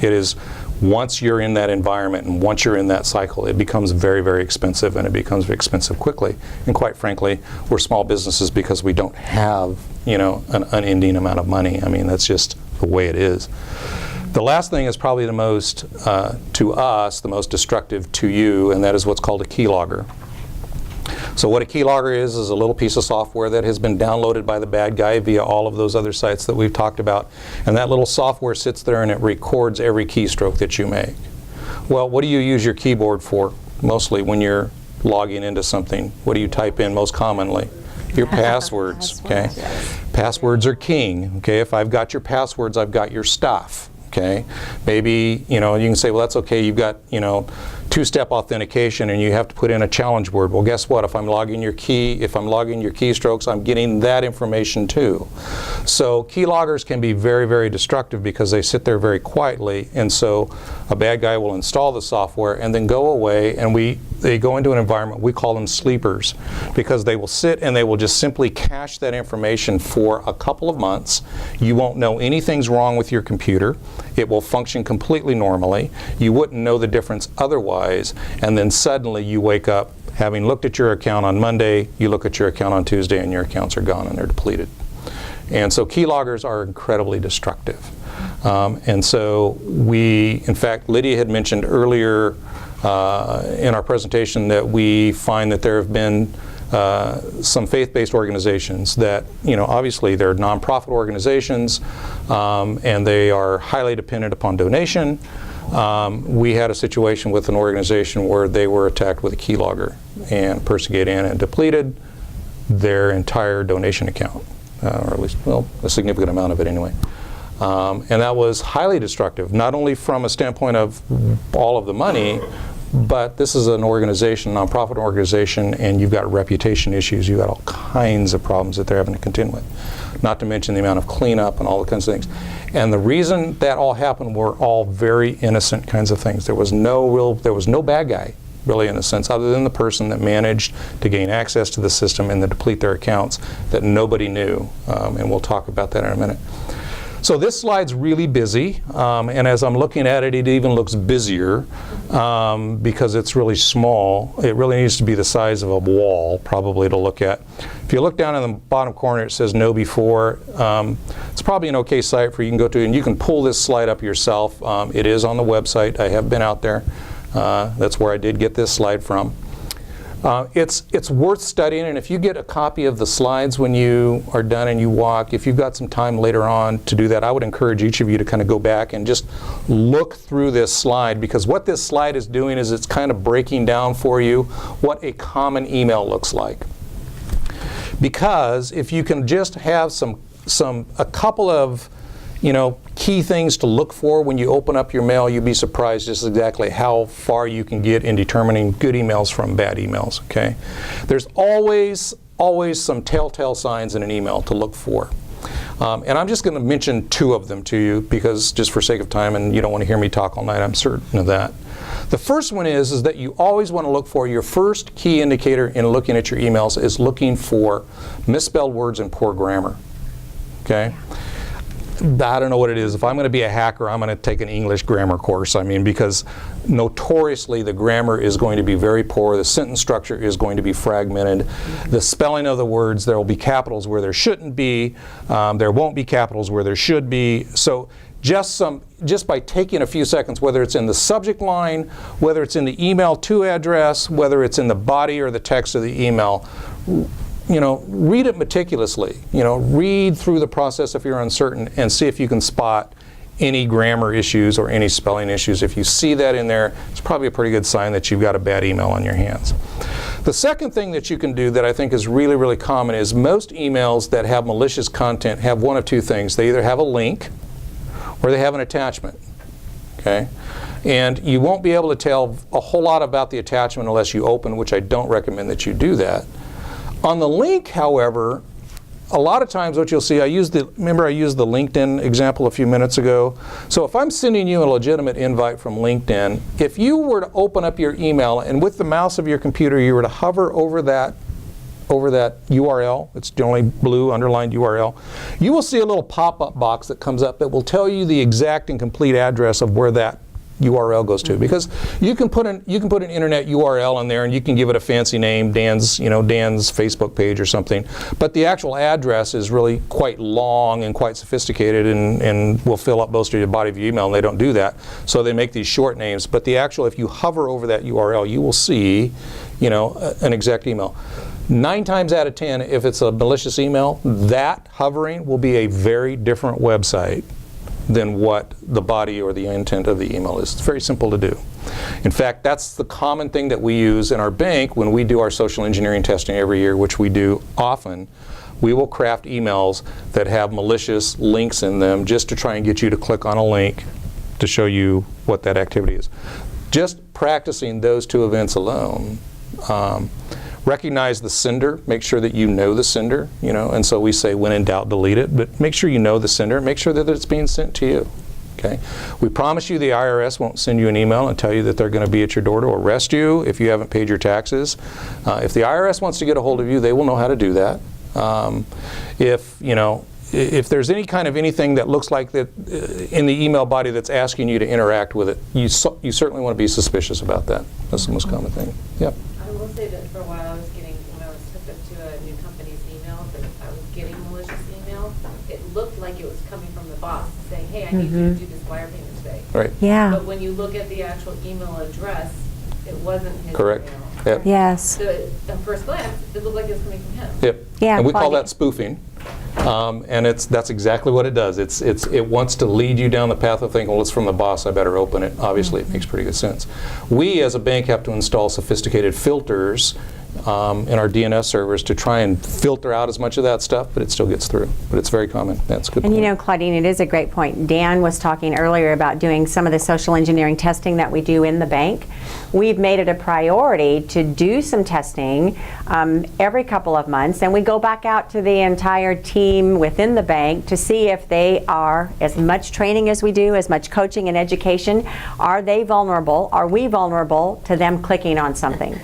It is, once you're in that environment and once you're in that cycle, it becomes very, very expensive, and it becomes expensive quickly. And quite frankly, we're small businesses because we don't have, you know, an unending amount of money. I mean, that's just the way it is. The last thing is probably the most, to us, the most destructive to you, and that is what's called a keylogger. So what a keylogger is a little piece of software that has been downloaded by the bad guy via all of those other sites that we've talked about. And that little software sits there and it records every keystroke that you make. Well, what do you use your keyboard for mostly when you're logging into something? What do you type in most commonly? Your passwords, okay? Passwords are king, okay? If I've got your passwords, I've got your stuff, okay? Maybe, you know, you can say, well, that's okay, you've got, you know, 2-step authentication and you have to put in a challenge word. Well, guess what? If I'm logging your keystrokes, I'm getting that information too. So keyloggers can be very, very destructive because they sit there very quietly, and so a bad guy will install the software and then go away, and they go into an environment, we call them sleepers, because they will sit and they will just simply cache that information for a couple of months. You won't know anything's wrong with your computer. It will function completely normally. You wouldn't know the difference otherwise. And then suddenly you wake up having looked at your account on Monday, you look at your account on Tuesday, and your accounts are gone and they're depleted. And so keyloggers are incredibly destructive. And so in fact, Lydia had mentioned earlier in our presentation that we find that there have been some faith-based organizations that, you know, obviously they're nonprofit organizations and they are highly dependent upon donation. We had a situation with an organization where they were attacked with a keylogger, and a person got in and depleted their entire donation account, or at least, well, a significant amount of it anyway. And that was highly destructive, not only from a standpoint of all of the money, But this is an organization, nonprofit organization, and you've got reputation issues. You've got all kinds of problems that they're having to contend with. Not to mention the amount of cleanup and all the kinds of things. And the reason that all happened were all very innocent kinds of things. There was no bad guy, really, in a sense, other than the person that managed to gain access to the system and to deplete their accounts that nobody knew. And we'll talk about that in a minute. So this slide's really busy, and as I'm looking at it, it even looks busier because it's really small. It really needs to be the size of a wall, probably, to look at. If you look down in the bottom corner, it says no before. It's probably an okay site for you can go to, and you can pull this slide up yourself. It is on the website. I have been out there. That's where I did get this slide from. It's worth studying, and if you get a copy of the slides when you are done and you walk, if you've got some time later on to do that, I would encourage each of you to kind of go back and just look through this slide, because what this slide is doing is it's kind of breaking down for you what a common email looks like. Because if you can just have a couple of key things to look for when you open up your mail, you'd be surprised just exactly how far you can get in determining good emails from bad emails, okay? There's always some telltale signs in an email to look for. And I'm just going to mention two of them to you because just for sake of time, and you don't want to hear me talk all night, I'm certain of that. The first one is that you always want to look for your first key indicator in looking at your emails is looking for misspelled words and poor grammar, okay? I don't know what it is. If I'm going to be a hacker, I'm going to take an English grammar course. I mean, because notoriously the grammar is going to be very poor. The sentence structure is going to be fragmented. The spelling of the words, there will be capitals where there shouldn't be. There won't be capitals where there should be. So just by taking a few seconds, whether it's in the subject line, whether it's in the email to address, whether it's in the body or the text of the email, read it meticulously. Read through the process if you're uncertain and see if you can spot any grammar issues or any spelling issues. If you see that in there, it's probably a pretty good sign that you've got a bad email on your hands. The second thing that you can do that I think is really, really common is most emails that have malicious content have one of two things. They either have a link or they have an attachment, okay? And you won't be able to tell a whole lot about the attachment unless you open, which I don't recommend that you do that. On the link, however, a lot of times what you'll see, remember I used the LinkedIn example a few minutes ago. So if I'm sending you a legitimate invite from LinkedIn, if you were to open up your email and with the mouse of your computer you were to hover over that URL, it's generally blue underlined URL, you will see a little pop-up box that comes up that will tell you the exact and complete address of where that URL goes to, because you can put an internet URL in there and you can give it a fancy name, Dan's Facebook page or something, but the actual address is really quite long and quite sophisticated and will fill up most of your body of your email, and they don't do that, so they make these short names. But the actual, if you hover over that URL, you will see an exact email. 9 times out of 10, if it's a malicious email, that hovering will be a very different website than what the body or the intent of the email is. It's very simple to do. In fact, that's the common thing that we use in our bank when we do our social engineering testing every year, which we do often. We will craft emails that have malicious links in them just to try and get you to click on a link to show you what that activity is. Just practicing those two events alone. Recognize the sender, make sure that you know the sender, and so we say when in doubt delete it, but make sure you know the sender, make sure that it's being sent to you, okay? We promise you the IRS won't send you an email and tell you that they're going to be at your door to arrest you if you haven't paid your taxes. If the IRS wants to get a hold of you, they will know how to do that. If there's any kind of anything that looks like that in the email body that's asking you to interact with it, you certainly want to be suspicious about that. That's the most common thing. Yep. I will say that for a while when I was hooked up to a new company's email, that I was getting malicious email, it looked like it was coming from the boss saying, hey, I need you to do this wire payment today. Right. Yeah. But when you look at the actual email address, it wasn't his Correct. email. Yep. Yes. So at first glance, it looked like it was coming from him. Yep. Yeah, and we call plug that it. spoofing. And that's exactly what it does. It wants to lead you down the path of thinking, well, it's from the boss, I better open it. Obviously, it makes pretty good sense. We, as a bank, have to install sophisticated filters in our DNS servers to try and filter out as much of that stuff, but it still gets through. But it's very common. That's a good And point. you know, Claudine, it is a great point. Dan was talking earlier about doing some of the social engineering testing that we do in the bank. We've made it a priority to do some testing every couple of months, and we go back out to the entire team within the bank to see if they are, as much training as we do, as much coaching and education, are they vulnerable? Are we vulnerable to them clicking on something?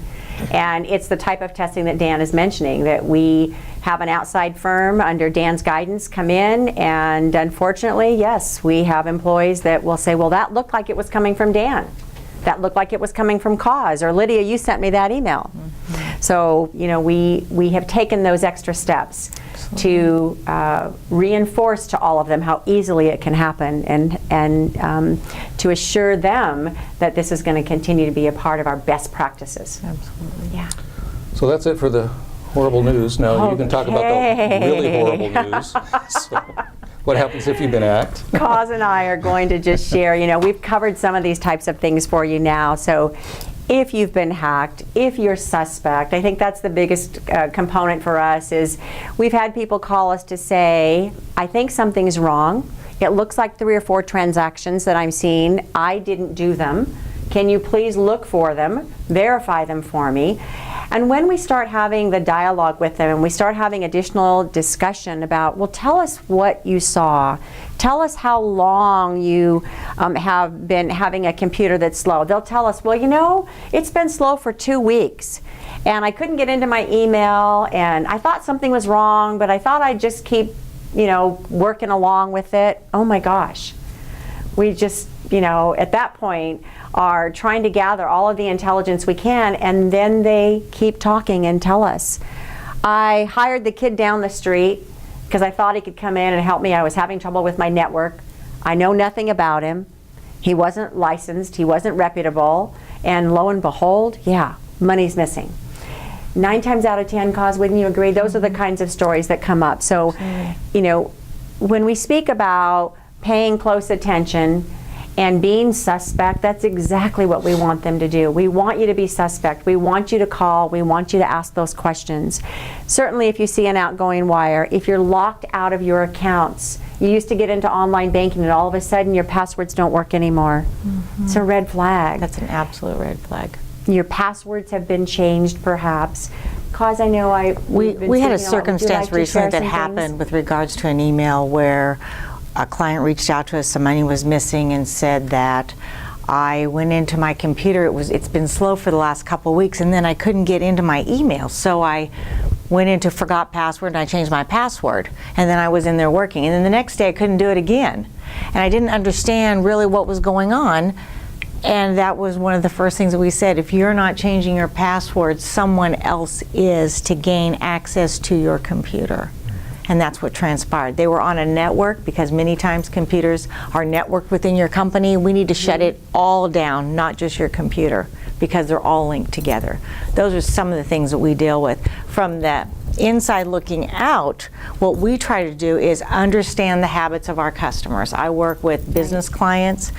And it's the type of testing that Dan is mentioning, that we have an outside firm under Dan's guidance come in, and unfortunately, yes, we have employees that will say, well, that looked like it was coming from Dan. That looked like it was coming from Cause, or Lydia, you sent me that email. So, you know, we have taken those extra steps to reinforce to all of them how easily it can happen, and to assure them that this is going to continue to be a part of our best practices. Absolutely. Yeah. So that's it for the horrible news. Now you can talk about the really Okay. horrible news. So, what happens if you've been hacked? Cause and I are going to just share, you know, we've covered some of these types of things for you now. So if you've been hacked, if you're suspect, I think that's the biggest component for us. Is we've had people call us to say, I think something's wrong. It looks like 3 or 4 transactions that I'm seeing. I didn't do them. Can you please look for them, verify them for me? And when we start having the dialogue with them and we start having additional discussion about, well, tell us what you saw. Tell us how long you have been having a computer that's slow. They'll tell us, well, you know, it's been slow for 2 weeks. And I couldn't get into my email, and I thought something was wrong, but I thought I'd just keep, you know, working along with it. Oh my gosh. We just, you know, at that point are trying to gather all of the intelligence we can, and then they keep talking and tell us. I hired the kid down the street because I thought he could come in and help me. I was having trouble with my network. I know nothing about him. He wasn't licensed, he wasn't reputable, and lo and behold, yeah, money's missing. 9 times out of 10, Cause, wouldn't you agree? Those are the kinds of stories that come up. So, you know, when we speak about paying close attention and being suspect, that's exactly what we want them to do. We want you to be suspect. We want you to call. We want you to ask those questions. Certainly if you see an outgoing wire, if you're locked out of your accounts, you used to get into online banking and all of a sudden your passwords don't work anymore. It's a red flag. That's an absolute red flag. Your passwords have been changed perhaps. Cause, I know We had a circumstance recently that happened happened with regards to an email where a client reached out to us, some money was missing, and said that I went into my computer, it's been slow for the last couple of weeks, and then I couldn't get into my email. So I went into forgot password and I changed my password, and then I was in there working. And then the next day I couldn't do it again. And I didn't understand really what was going on. And that was one of the first things that we said, if you're not changing your password, someone else is to gain access to your computer. And that's what transpired. They were on a network, because many times computers are networked within your company. We need to shut it all down, not just your computer, because they're all linked together. Those are some of the things that we deal with. From the inside looking out, what we try to do is understand the habits of our customers. I work with business clients,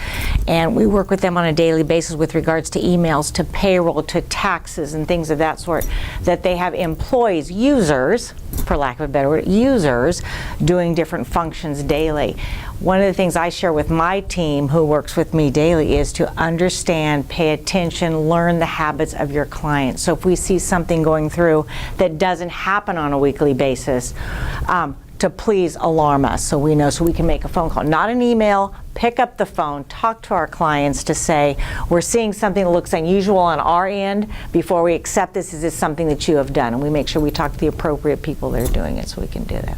and we work with them on a daily basis with regards to emails, to payroll, to taxes, and things of that sort, that they have employees, users, for lack of a better word, users doing different functions daily. One of the things I share with my team who works with me daily is to understand, pay attention, learn the habits of your clients. So if we see something going through that doesn't happen on a weekly basis, to please alarm us so we know, so we can make a phone call, not an email. Pick up the phone, talk to our clients to say, we're seeing something that looks unusual on our end. Before we accept this, is this something that you have done? And we make sure we talk to the appropriate people that are doing it so we can do that.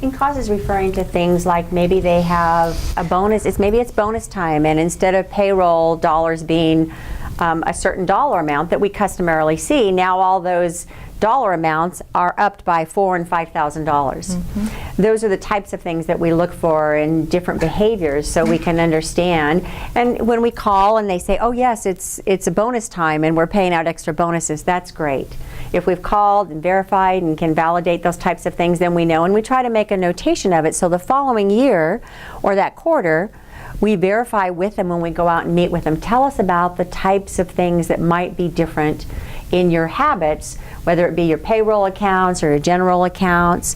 And Cause is referring to things like maybe they have a bonus, maybe it's bonus time, and instead of payroll dollars being a certain dollar amount that we customarily see, now all those dollar amounts are upped by $4,000 and $5,000. Those are the types of things that we look for in different behaviors, so we can understand. And when we call and they say, oh yes, it's a bonus time and we're paying out extra bonuses, that's great. If we've called and verified and can validate those types of things, then we know, and we try to make a notation of it, so the following year or that quarter we verify with them when we go out and meet with them. Tell us about the types of things that might be different in your habits, whether it be your payroll accounts or your general accounts,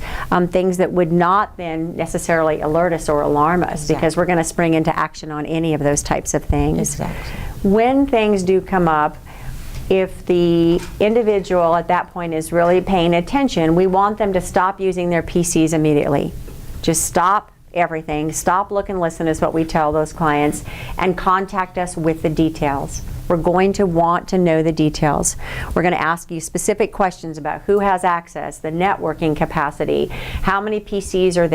things that would not then necessarily alert us or alarm us, because we're going to spring into action on any of those types of things. Exactly. When things do come up, if the individual at that point is really paying attention, we want them to stop using their PCs immediately. Just stop everything. Stop, look, and listen is what we tell those clients, and contact us with the details. We're going to want to know the details. We're going to ask you specific questions about who has access, the networking capacity, how many PCs are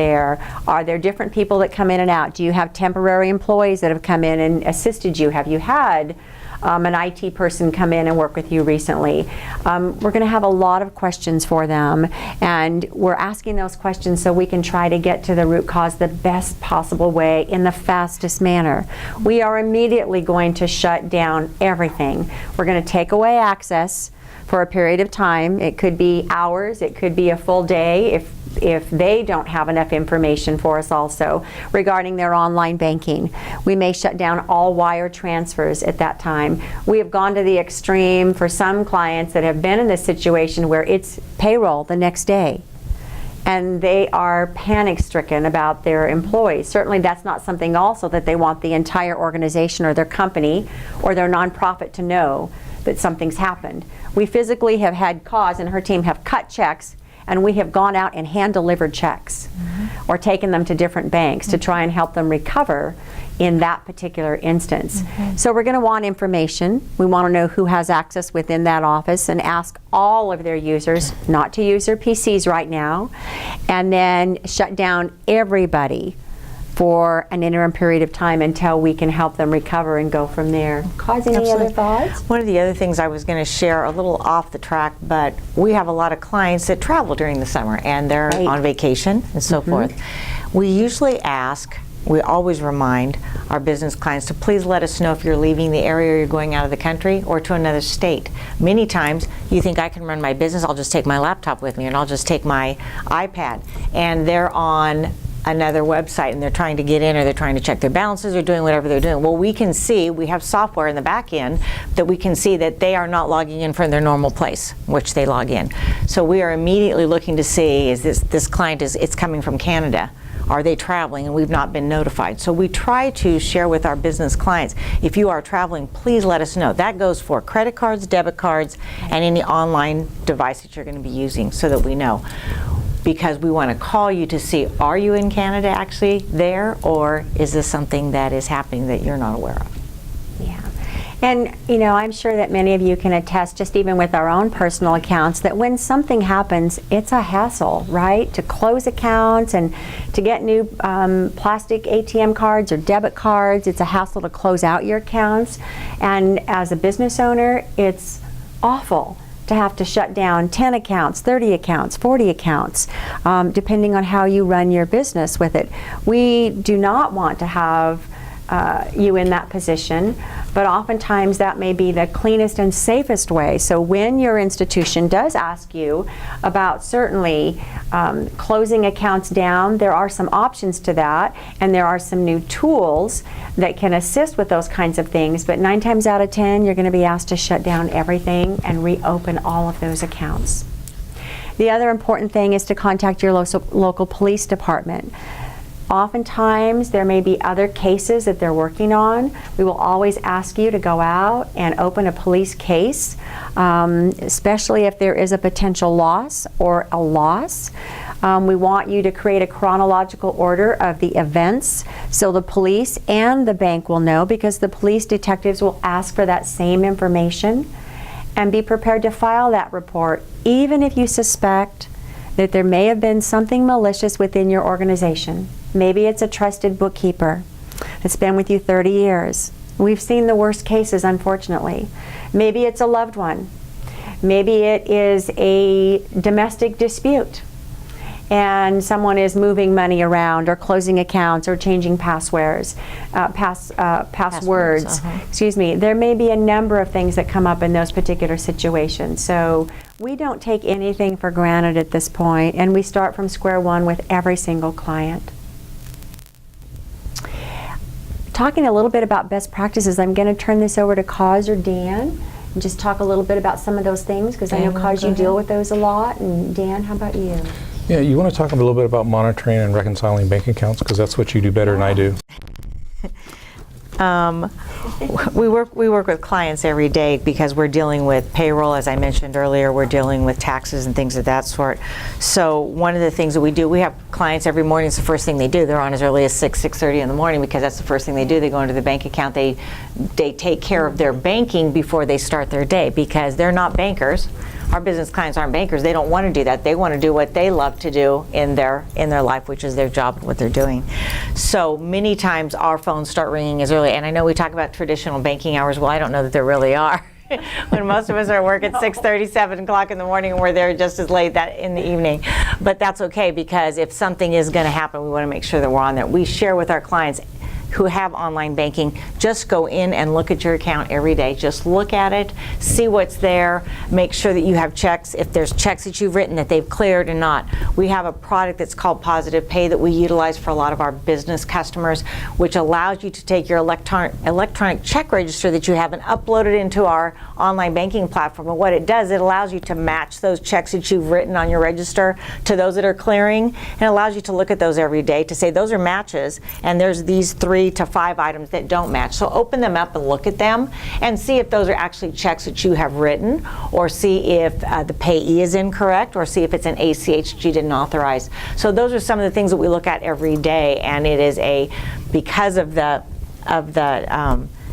there different people that come in and out, do you have temporary employees that have come in and assisted you, have you had an IT person come in and work with you recently. We're going to have a lot of questions for them, and we're asking those questions so we can try to get to the root cause the best possible way in the fastest manner. We are immediately going to shut down everything. We're going to take away access for a period of time. It could be hours, it could be a full day if they don't have enough information for us also regarding their online banking. We may shut down all wire transfers at that time. We have gone to the extreme for some clients that have been in this situation where it's payroll the next day, and they are panic-stricken about their employees. Certainly that's not something also that they want the entire organization or their company or their nonprofit to know that something's happened. We physically have had Cause and her team have cut checks, and we have gone out and hand-delivered checks or taken them to different banks to try and help them recover in that particular instance. So we're going to want information. We want to know who has access within that office, and ask all of their users not to use their PCs right now, and then shut down everybody for an interim period of time until we can help them recover and go from there. Cause, any other thoughts? One of the other things I was going to share, a little off the track, but we have a lot of clients that travel during the summer and they're on vacation and so forth. We usually ask, we always remind our business clients to please let us know if you're leaving the area or you're going out of the country or to another state. Many times you think, I can run my business, I'll just take my laptop with me and I'll just take my iPad, and they're on another website and they're trying to get in, or they're trying to check their balances, or doing whatever they're doing. Well, we can see, we have software in the back end that we can see that they are not logging in from their normal place, which they log in. So we are immediately looking to see, is this client, it's coming from Canada. Are they traveling? And we've not been notified. So we try to share with our business clients, if you are traveling, please let us know. That goes for credit cards, debit cards, and any online device that you're going to be using, so that we know. Because we want to call you to see, are you in Canada actually there, or is this something that is happening that you're not aware of? Yeah. And I'm sure that many of you can attest, just even with our own personal accounts, that when something happens, it's a hassle, right? To close accounts and to get new plastic ATM cards or debit cards, it's a hassle to close out your accounts. And as a business owner, it's awful to have to shut down 10 accounts, 30 accounts, 40 accounts, depending on how you run your business with it. We do not want to have you in that position, but oftentimes that may be the cleanest and safest way. So when your institution does ask you about certainly closing accounts down, there are some options to that, and there are some new tools that can assist with those kinds of things, but 9 times out of 10 you're going to be asked to shut down everything and reopen all of those accounts. The other important thing is to contact your local police department. Oftentimes there may be other cases that they're working on. We will always ask you to go out and open a police case, especially if there is a potential loss or a loss. We want you to create a chronological order of the events so the police and the bank will know, because the police detectives will ask for that same information, and be prepared to file that report even if you suspect that there may have been something malicious within your organization. Maybe it's a trusted bookkeeper that's been with you 30 years. We've seen the worst cases, unfortunately. Maybe it's a loved one. Maybe it is a domestic dispute and someone is moving money around or closing accounts or changing passwords. Excuse me. There may be a number of things that come up in those particular situations. So we don't take anything for granted at this point, and we start from square one with every single client. Talking a little bit about best practices, I'm going to turn this over to Cause or Dan, and just talk a little bit about some of those things? Because I know, Dan, Cause, go you deal ahead. with those a lot. And Dan, how about you? Yeah, you want to talk a little bit about monitoring and reconciling bank accounts, because that's what you do better than I do. We work with clients every day because we're dealing with payroll, as I mentioned earlier. We're dealing with taxes and things of that sort. So one of the things that we do, we have clients every morning. It's the first thing they do. They're on as early as 6:30 in the morning because that's the first thing they do. They go into the bank account. They take care of their banking before they start their day because they're not bankers. Our business clients aren't bankers. They don't want to do that. They want to do what they love to do in their life, which is their job and what they're doing. So many times our phones start ringing as early. And I know we talk about traditional banking hours. Well, I don't know that there really are. When most of us are at work at 6:30, 7 o'clock in the morning, and we're there just as late that in the evening. But that's okay, because if something is going to happen, we want to make sure that we're on there. We share with our clients who have online banking, just go in and look at your account every day. Just look at it, see what's there, make sure that you have checks. If there's checks that you've written that they've cleared and not. We have a product that's called Positive Pay that we utilize for a lot of our business customers, which allows you to take your electronic check register that you have and upload it into our online banking platform. And what it does, it allows you to match those checks that you've written on your register to those that are clearing, and allows you to look at those every day to say those are matches, and there's these 3 to 5 items that don't match. So open them up and look at them and see if those are actually checks that you have written, or see if the payee is incorrect, or see if it's an ACH that you didn't authorize. So those are some of the things that we look at every day, and it is because of the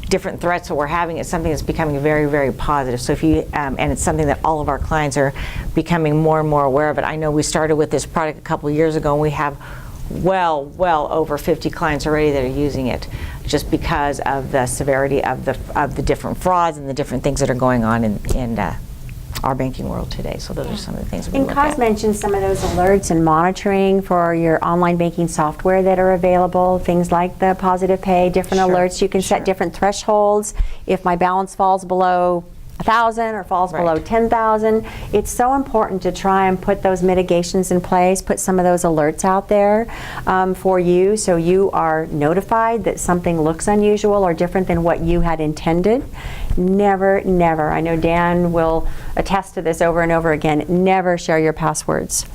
different threats that we're having, it's something that's becoming very, very positive. So if you, and it's something that all of our clients are becoming more and more aware of it. I know we started with this product a couple of years ago, and we have well over 50 clients already that are using it, just because of the severity of the different frauds and the different things that are going on in our banking world today. So those are some of the things we And look Cos at. mentioned some of those alerts and monitoring for your online banking software that are available, things like the Positive Pay, different Sure, alerts. You can set sure. different thresholds. If my balance falls below 1,000 or falls below Right. 10,000, it's so important to try and put those mitigations in place, put some of those alerts out there for you, so you are notified that something looks unusual or different than what you had intended. Never, never, I know Dan will attest to this over and over again, never share your passwords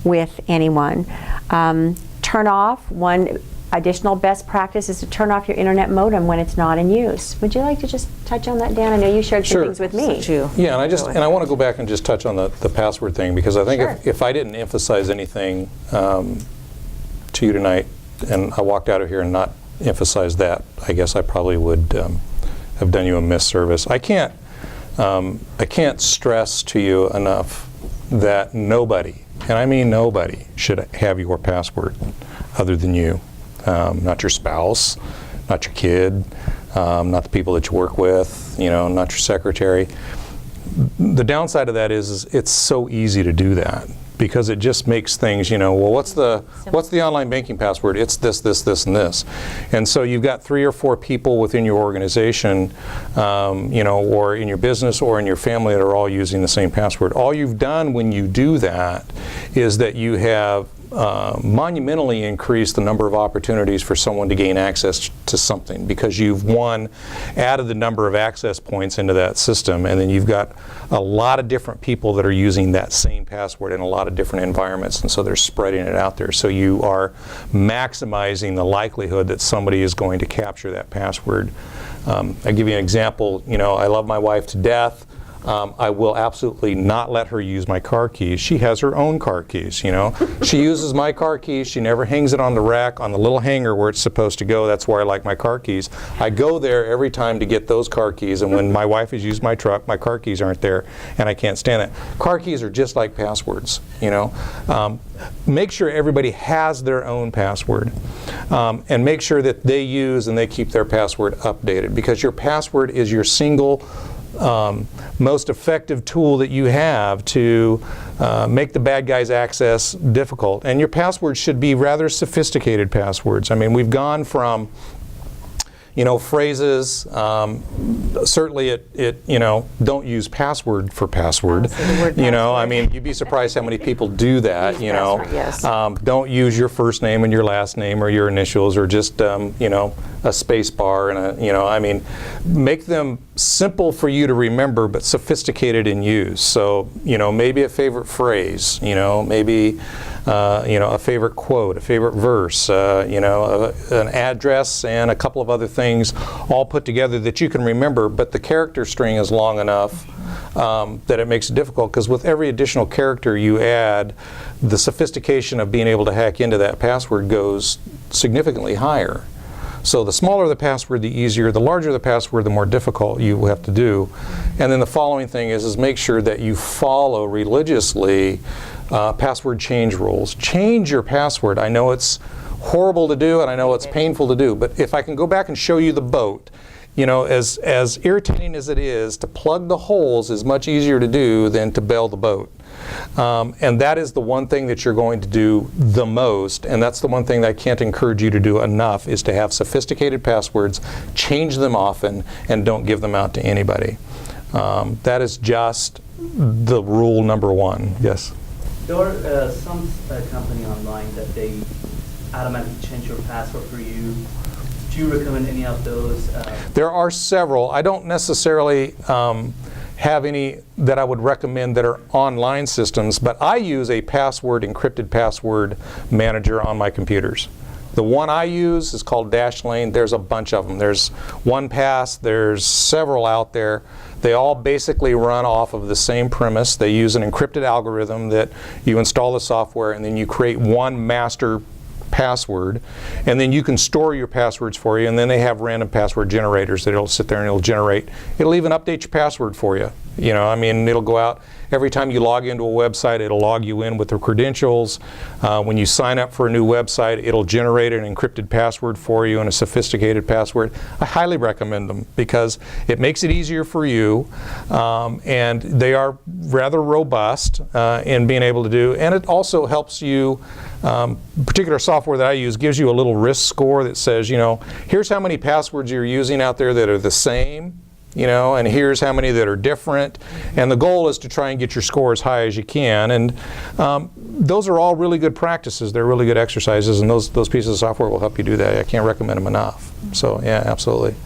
with anyone. Turn off one. Additional best practice is to turn off your internet modem when it's not in use. Would you like to just touch on that, Dan? I know you shared some Sure. things with me. Yeah, and I want to go back and just touch on the password thing, because I think Sure. if I didn't emphasize anything to you tonight, and I walked out of here and not emphasized that, I guess I probably would have done you a misservice. I can't stress to you enough that nobody, and I mean nobody, should have your password other than you. Not your spouse, not your kid, not the people that you work with, not your secretary. The downside of that is it's so easy to do that, because it just makes things, well, what's the online banking password? It's this, this, this, and this. And so you've got 3 or 4 people within your organization, or in your business or in your family that are all using the same password. All you've done when you do that is that you have monumentally increase the number of opportunities for someone to gain access to something, because you've added the number of access points into that system, and then you've got a lot of different people that are using that same password in a lot of different environments, and so they're spreading it out there. So you are maximizing the likelihood that somebody is going to capture that password. I'll give you an example. I love my wife to death. I will absolutely not let her use my car keys. She has her own car keys, She uses my car keys. She never hangs it on the rack, on the little hanger where it's supposed to go. That's where I like my car keys. I go there every time to get those car keys, and when my wife has used my truck, my car keys aren't there, and I can't stand that. Car keys are just like passwords, Make sure everybody has their own password, and make sure that they use and they keep their password updated, because your password is your single most effective tool that you have to make the bad guys' access difficult. And your passwords should be rather sophisticated passwords. I mean, we've gone from phrases, certainly don't use password for password. I mean, you'd be surprised how many people do that, Password, yes. Don't use your first name and your last name or your initials, or just, a space bar and I mean, make them simple for you to remember but sophisticated in use. So, maybe a favorite phrase, maybe a favorite quote, a favorite verse, an address and a couple of other things all put together that you can remember, but the character string is long enough that it makes it difficult, because with every additional character you add, the sophistication of being able to hack into that password goes significantly higher. So the smaller the password, the easier. The larger the password, the more difficult you have to do. And then the following thing is make sure that you follow religiously password change rules. Change your password. I know it's horrible to do, and I know it's painful to do, but if I can go back and show you the boat, as irritating as it is, to plug the holes is much easier to do than to bail the boat. And that is the one thing that you're going to do the most, and that's the one thing that I can't encourage you to do enough, is to have sophisticated passwords, change them often, and don't give them out to anybody. That is just the rule number one. Yes? There are some company online that they automatically change your password for you. Do you recommend any of those? There are several. I don't necessarily have any that I would recommend that are online systems, but I use a encrypted password manager on my computers. The one I use is called Dashlane. There's a bunch of them. There's 1Pass, there's several out there. They all basically run off of the same premise. They use an encrypted algorithm that you install the software, and then you create one master password, and then you can store your passwords for you, and then they have random password generators that it'll sit there and it'll generate. It'll even update your password for you. It'll go out every time you log into a website, it'll log you in with the credentials. When you sign up for a new website, it'll generate an encrypted password for you and a sophisticated password. I highly recommend them because it makes it easier for you, and they are rather robust in being able to do, and it also helps you. Particular software that I use gives you a little risk score that says, here's how many passwords you're using out there that are the same, and here's how many that are different. And the goal is to try and get your score as high as you can. And those are all really good practices. They're really good exercises, and those pieces of software will help you do that. I can't recommend them enough. So yeah, absolutely.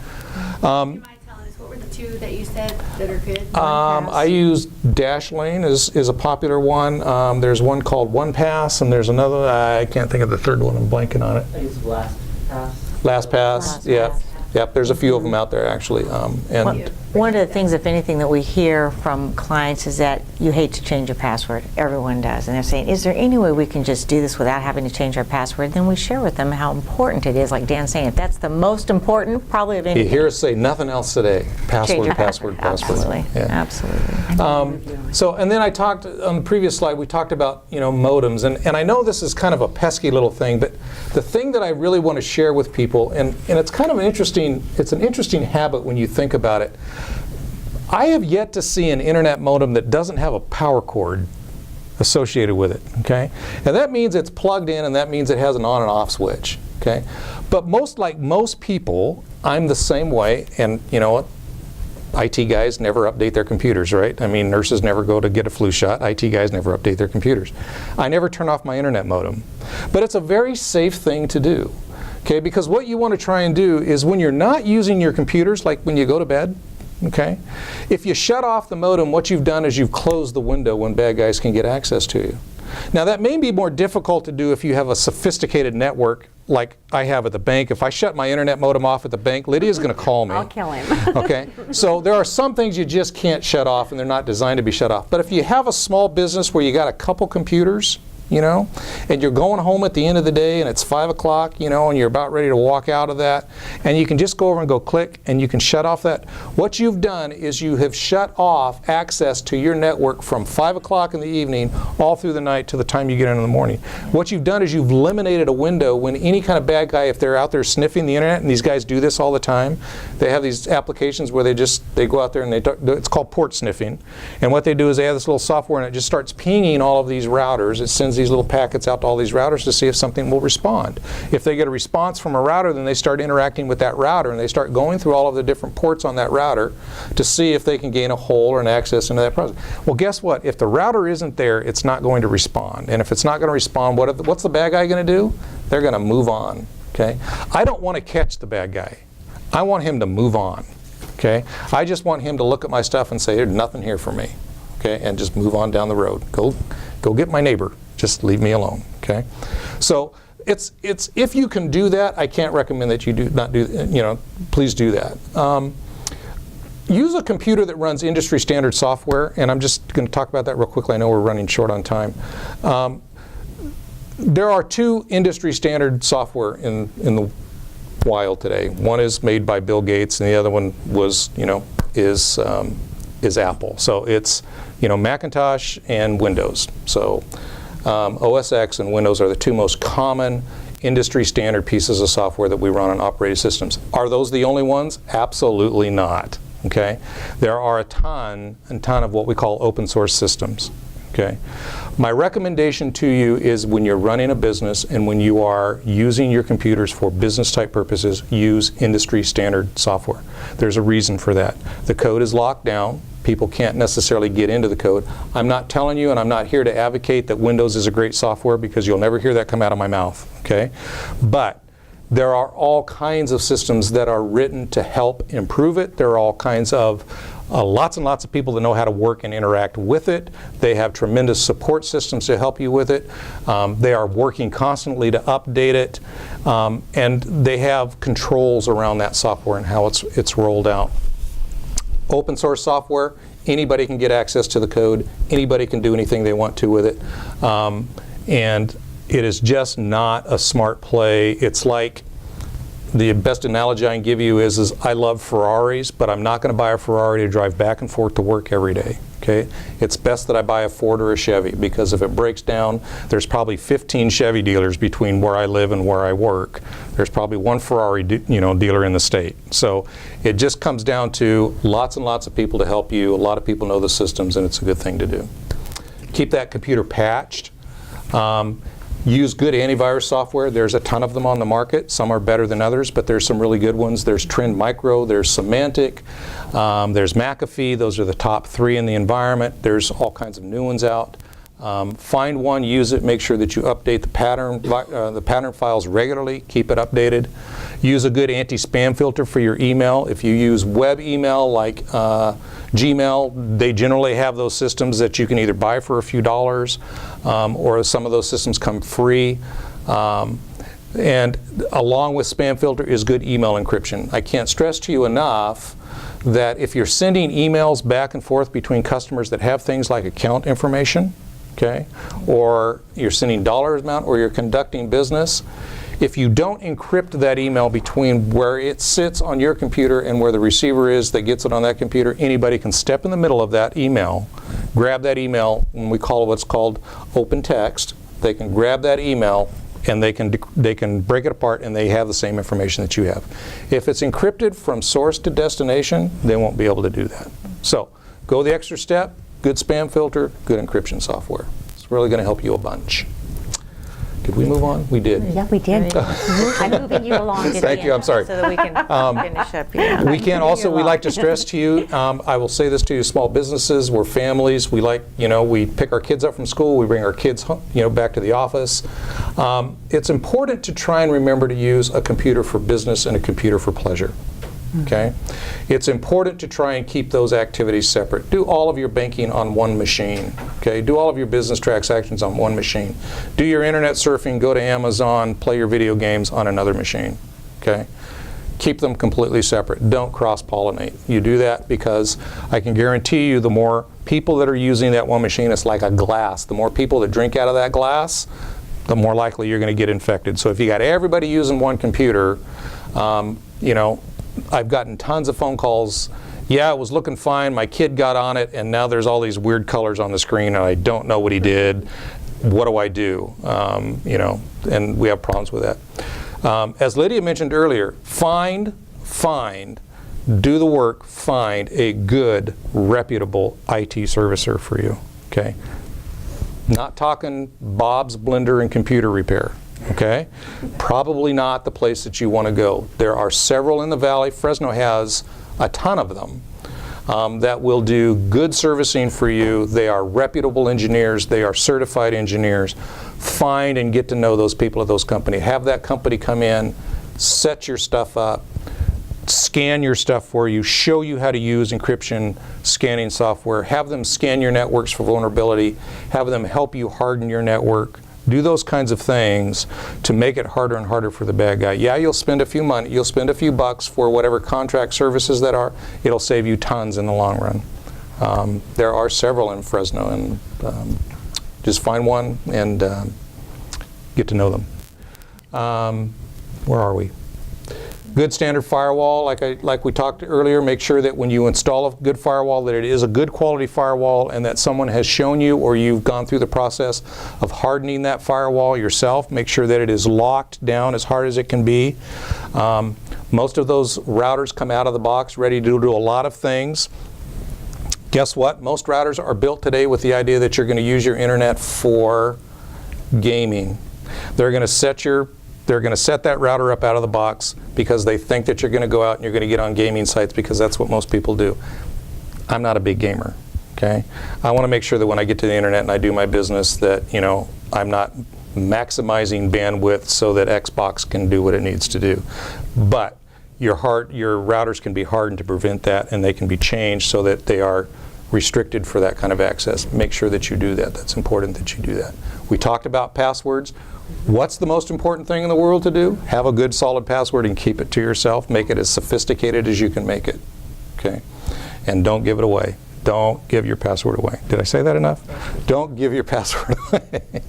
Would you mind telling us what were the two that you said that are good? I use Dashlane is a popular one. There's one called 1Pass, and there's another, I can't think of the third one, I'm blanking on it. I use LastPass. LastPass, yeah. Yep, there's a few of them out there actually. One of the things, if anything, that we hear from clients is that you hate to change your password. Everyone does. And they're saying, is there any way we can just do this without having to change our password? Then we share with them how important it is. Like Dan's saying, if that's the most important, probably of anything. You hear us say nothing else today. Password, password, password. Absolutely, yeah. Absolutely. So, and then I talked, on the previous slide, we talked about, modems. And I know this is kind of a pesky little thing, but the thing that I really want to share with people, and it's kind of an interesting habit when you think about it. I have yet to see an internet modem that doesn't have a power cord associated with it, okay? And that means it's plugged in, and that means it has an on and off switch, okay? But like most people, I'm the same way, and you know what? IT guys never update their computers, right? I mean, nurses never go to get a flu shot. IT guys never update their computers. I never turn off my internet modem. But it's a very safe thing to do, okay? Because what you want to try and do is when you're not using your computers, like when you go to bed, okay? If you shut off the modem, what you've done is you've closed the window when bad guys can get access to you. Now that may be more difficult to do if you have a sophisticated network like I have at the bank. If I shut my internet modem off at the bank, Lydia's going to call me. I'll kill him. Okay? So there are some things you just can't shut off, and they're not designed to be shut off. But if you have a small business where you got a couple computers, and you're going home at the end of the day and it's 5 o'clock, and you're about ready to walk out of that, and you can just go over and go click and you can shut off that. What you've done is you have shut off access to your network from 5 o'clock in the evening all through the night to the time you get in the morning. What you've done is you've eliminated a window when any kind of bad guy, if they're out there sniffing the internet, and these guys do this all the time, they have these applications where they go out there and it's called port sniffing, and what they do is they have this little software and it just starts pinging all of these routers. It sends these little packets out to all these routers to see if something will respond. If they get a response from a router, then they start interacting with that router and they start going through all of the different ports on that router to see if they can gain a hold or an access into that process. Well, guess what? If the router isn't there, it's not going to respond. And if it's not going to respond, what's the bad guy going to do? They're going to move on. Okay? I don't want to catch the bad guy. I want him to move on. Okay? I just want him to look at my stuff and say, there's nothing here for me. Okay? And just move on down the road. Go get my neighbor. Just leave me alone. Okay? So it's if you can do that, I can't recommend that you do not do, please do that. Use a computer that runs industry standard software, and I'm just going to talk about that real quickly. I know we're running short on time. There are two industry standard software in the wild today. One is made by Bill Gates, and the other one is Apple. So it's Macintosh and Windows. So OS X and Windows are the two most common industry standard pieces of software that we run on operating systems. Are those the only ones? Absolutely not. Okay? There are a ton of what we call open source systems. Okay? My recommendation to you is when you're running a business and when you are using your computers for business type purposes, use industry standard software. There's a reason for that. The code is locked down. People can't necessarily get into the code. I'm not telling you, and I'm not here to advocate that Windows is a great software, because you'll never hear that come out of my mouth. Okay? But there are all kinds of systems that are written to help improve it. There are all kinds of lots and lots of people that know how to work and interact with it. They have tremendous support systems to help you with it. They are working constantly to update it, and they have controls around that software and how it's rolled out. Open source software, anybody can get access to the code. Anybody can do anything they want to with it. And it is just not a smart play. It's like, the best analogy I can give you is I love Ferraris, but I'm not going to buy a Ferrari to drive back and forth to work every day. Okay? It's best that I buy a Ford or a Chevy, because if it breaks down, there's probably 15 Chevy dealers between where I live and where I work. There's probably one Ferrari dealer in the state. So it just comes down to lots and lots of people to help you. A lot of people know the systems, and it's a good thing to do. Keep that computer patched. Use good antivirus software. There's a ton of them on the market. Some are better than others, but there's some really good ones. There's Trend Micro, there's Symantec, there's McAfee. Those are the top three in the environment. There's all kinds of new ones out. Find one, use it, make sure that you update the pattern files regularly, keep it updated. Use a good anti-spam filter for your email. If you use web email like Gmail, they generally have those systems that you can either buy for a few dollars, or some of those systems come free. And along with spam filter is good email encryption. I can't stress to you enough that if you're sending emails back and forth between customers that have things like account information, okay, or you're sending dollar amount, or you're conducting business, if you don't encrypt that email between where it sits on your computer and where the receiver is that gets it on that computer, anybody can step in the middle of that email, grab that email, and we call it what's called open text. They can grab that email and they can break it apart, and they have the same information that you have. If it's encrypted from source to destination, they won't be able to do that. So go the extra step, good spam filter, good encryption software. It's really going to help you a bunch. Did we move on? We did. Yeah, we did. I'm moving you along to the Thank you. I'm sorry. So that we can finish up. Yeah. We can also, we like to stress to you, I will say this to you, small businesses, we're families, we like, we pick our kids up from school, we bring our kids home, back to the office. It's important to try and remember to use a computer for business and a computer for pleasure. Okay? It's important to try and keep those activities separate. Do all of your banking on one machine. Okay? Do all of your business transactions on one machine. Do your internet surfing, go to Amazon, play your video games on another machine. Okay? Keep them completely separate. Don't cross-pollinate. You do that because I can guarantee you the more people that are using that one machine, it's like a glass. The more people that drink out of that glass, the more likely you're going to get infected. So if you got everybody using one computer, I've gotten tons of phone calls. Yeah, it was looking fine. My kid got on it, and now there's all these weird colors on the screen, and I don't know what he did. What do I do? And we have problems with that. As Lydia mentioned earlier, do the work, find a good, reputable IT servicer for you. Okay? Not talking Bob's Blender and computer repair. Okay? Probably not the place that you want to go. There are several in the Valley. Fresno has a ton of them that will do good servicing for you. They are reputable engineers. They are certified engineers. Find and get to know those people at those companies. Have that company come in, set your stuff up, scan your stuff for you, show you how to use encryption scanning software, have them scan your networks for vulnerability, have them help you harden your network. Do those kinds of things to make it harder and harder for the bad guy. Yeah, you'll spend a few money, you'll spend a few bucks for whatever contract services that are. It'll save you tons in the long run. There are several in Fresno, and just find one and get to know them. Where are we? Good standard firewall, like we talked earlier. Make sure that when you install a good firewall, that it is a good quality firewall, and that someone has shown you, or you've gone through the process of hardening that firewall yourself. Make sure that it is locked down as hard as it can be. Most of those routers come out of the box ready to do a lot of things. Guess what? Most routers are built today with the idea that you're going to use your internet for gaming. They're going to set that router up out of the box because they think that you're going to go out and you're going to get on gaming sites, because that's what most people do. I'm not a big gamer, okay? I want to make sure that when I get to the internet and I do my business that, you know, I'm not maximizing bandwidth so that Xbox can do what it needs to do. But your routers can be hardened to prevent that, and they can be changed so that they are restricted for that kind of access. Make sure that you do that. That's important that you do that. We talked about passwords. What's the most important thing in the world to do? Have a good solid password and keep it to yourself. Make it as sophisticated as you can make it, okay? And don't give it away. Don't give your password away. Did I say that enough? Don't give your password away.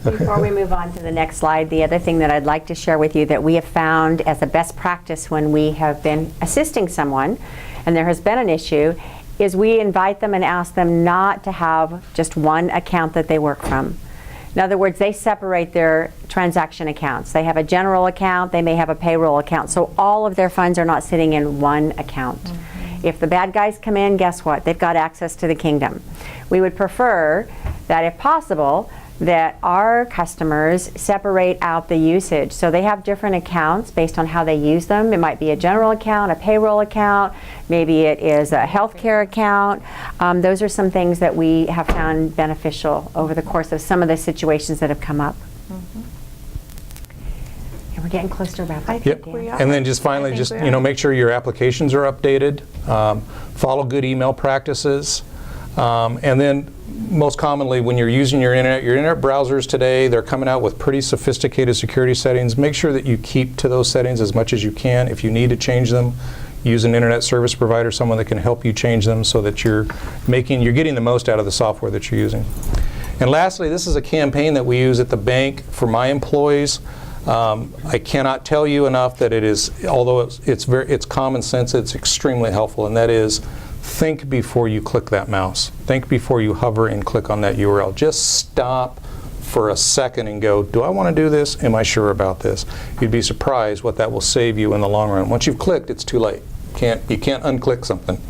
Before we move on to the next slide, the other thing that I'd like to share with you that we have found as a best practice when we have been assisting someone and there has been an issue is we invite them and ask them not to have just one account that they work from. In other words, they separate their transaction accounts. They have a general account, they may have a payroll account, so all of their funds are not sitting in one account. If the bad guys come in, guess what? They've got access to the kingdom. We would prefer that, if possible, that our customers separate out the usage. So they have different accounts based on how they use them. It might be a general account, a payroll account, maybe it is a healthcare account. Those are some things that we have found beneficial over the course of some of the situations that have come up. And we're getting close to wrap up. Yep. And then just finally, just make sure your applications are updated. Follow good email practices. And then most commonly, when you're using your internet browsers today, they're coming out with pretty sophisticated security settings. Make sure that you keep to those settings as much as you can. If you need to change them, use an internet service provider, someone that can help you change them so that you're getting the most out of the software that you're using. And lastly, this is a campaign that we use at the bank for my employees. I cannot tell you enough that it is, although it's common sense, it's extremely helpful, and that is, think before you click that mouse. Think before you hover and click on that URL. Just stop for a second and go, do I want to do this? Am I sure about this? You'd be surprised what that will save you in the long run. Once you've clicked, it's too late. You can't unclick something.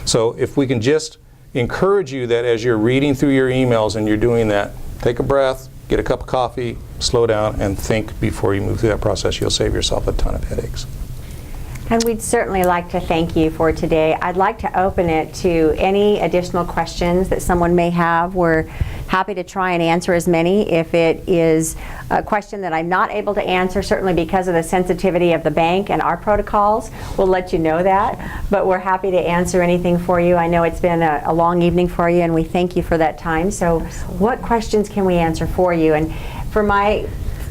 So if we can just encourage you that as you're reading through your emails and you're doing that, take a breath, get a cup of coffee, slow down, and think before you move through that process. You'll save yourself a ton of headaches. And we'd certainly like to thank you for today. I'd like to open it to any additional questions that someone may have. We're happy to try and answer as many. If it is a question that I'm not able to answer, certainly because of the sensitivity of the bank and our protocols, we'll let you know that. But we're happy to answer anything for you. I know it's been a long evening for you, and we thank you for that time. So what questions can we answer for you? And for my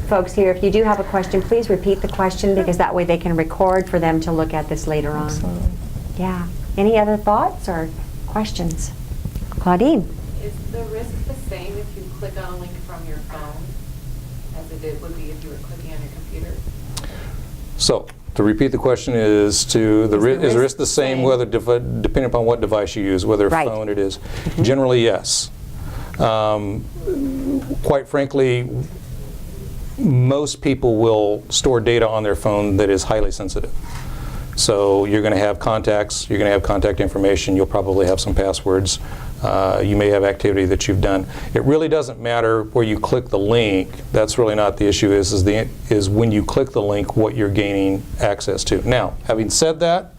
folks here, if you do have a question, please repeat the question, because that way they can record for them to look at this later on. Absolutely. Yeah. Any other thoughts or questions? Claudine? Is the risk the same if you click on a link from your phone as it would be if you were clicking on your computer? So, to repeat the question is, is the risk the same whether depending upon what device you use, whether phone it is? Generally, yes. Quite frankly, most people will store data on their phone that is highly sensitive. So you're going to have contacts, you're going to have contact information, you'll probably have some passwords, you may have activity that you've done. It really doesn't matter where you click the link. That's really not the issue, is when you click the link what you're gaining access to. Now, having said that,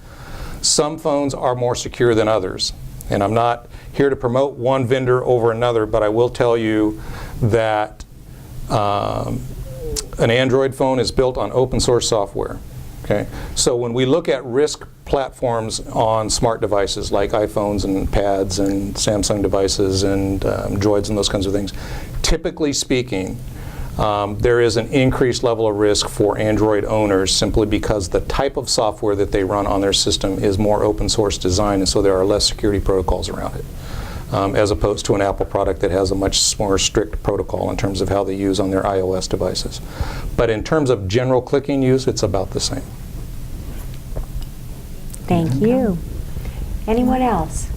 some phones are more secure than others. And I'm not here to promote one vendor over another, but I will tell you that an Android phone is built on open source software. Okay, so when we look at risk platforms on smart devices like iPhones and pads and Samsung devices and Droids and those kinds of things, typically speaking, there is an increased level of risk for Android owners simply because the type of software that they run on their system is more open source design, and so there are less security protocols around it, as opposed to an Apple product that has a much more strict protocol in terms of how they use on their iOS devices. But in terms of general clicking use, it's about the same. Thank you. Anyone else?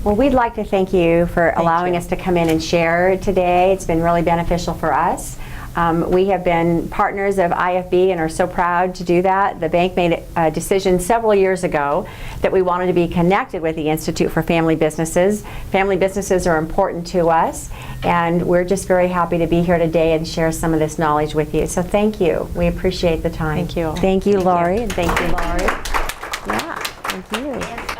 Well, we'd like to thank you for allowing us to come in and share today. It's been really beneficial for us. We have been partners of IFB and are so proud to do that. The bank made a decision several years ago that we wanted to be connected with the Institute for Family Businesses. Family businesses are important to us, and we're just very happy to be here today and share some of this knowledge with you. So thank you. We appreciate the time. Thank you. Thank you, Laurie, and thank you, Laurie. Yeah, thank you.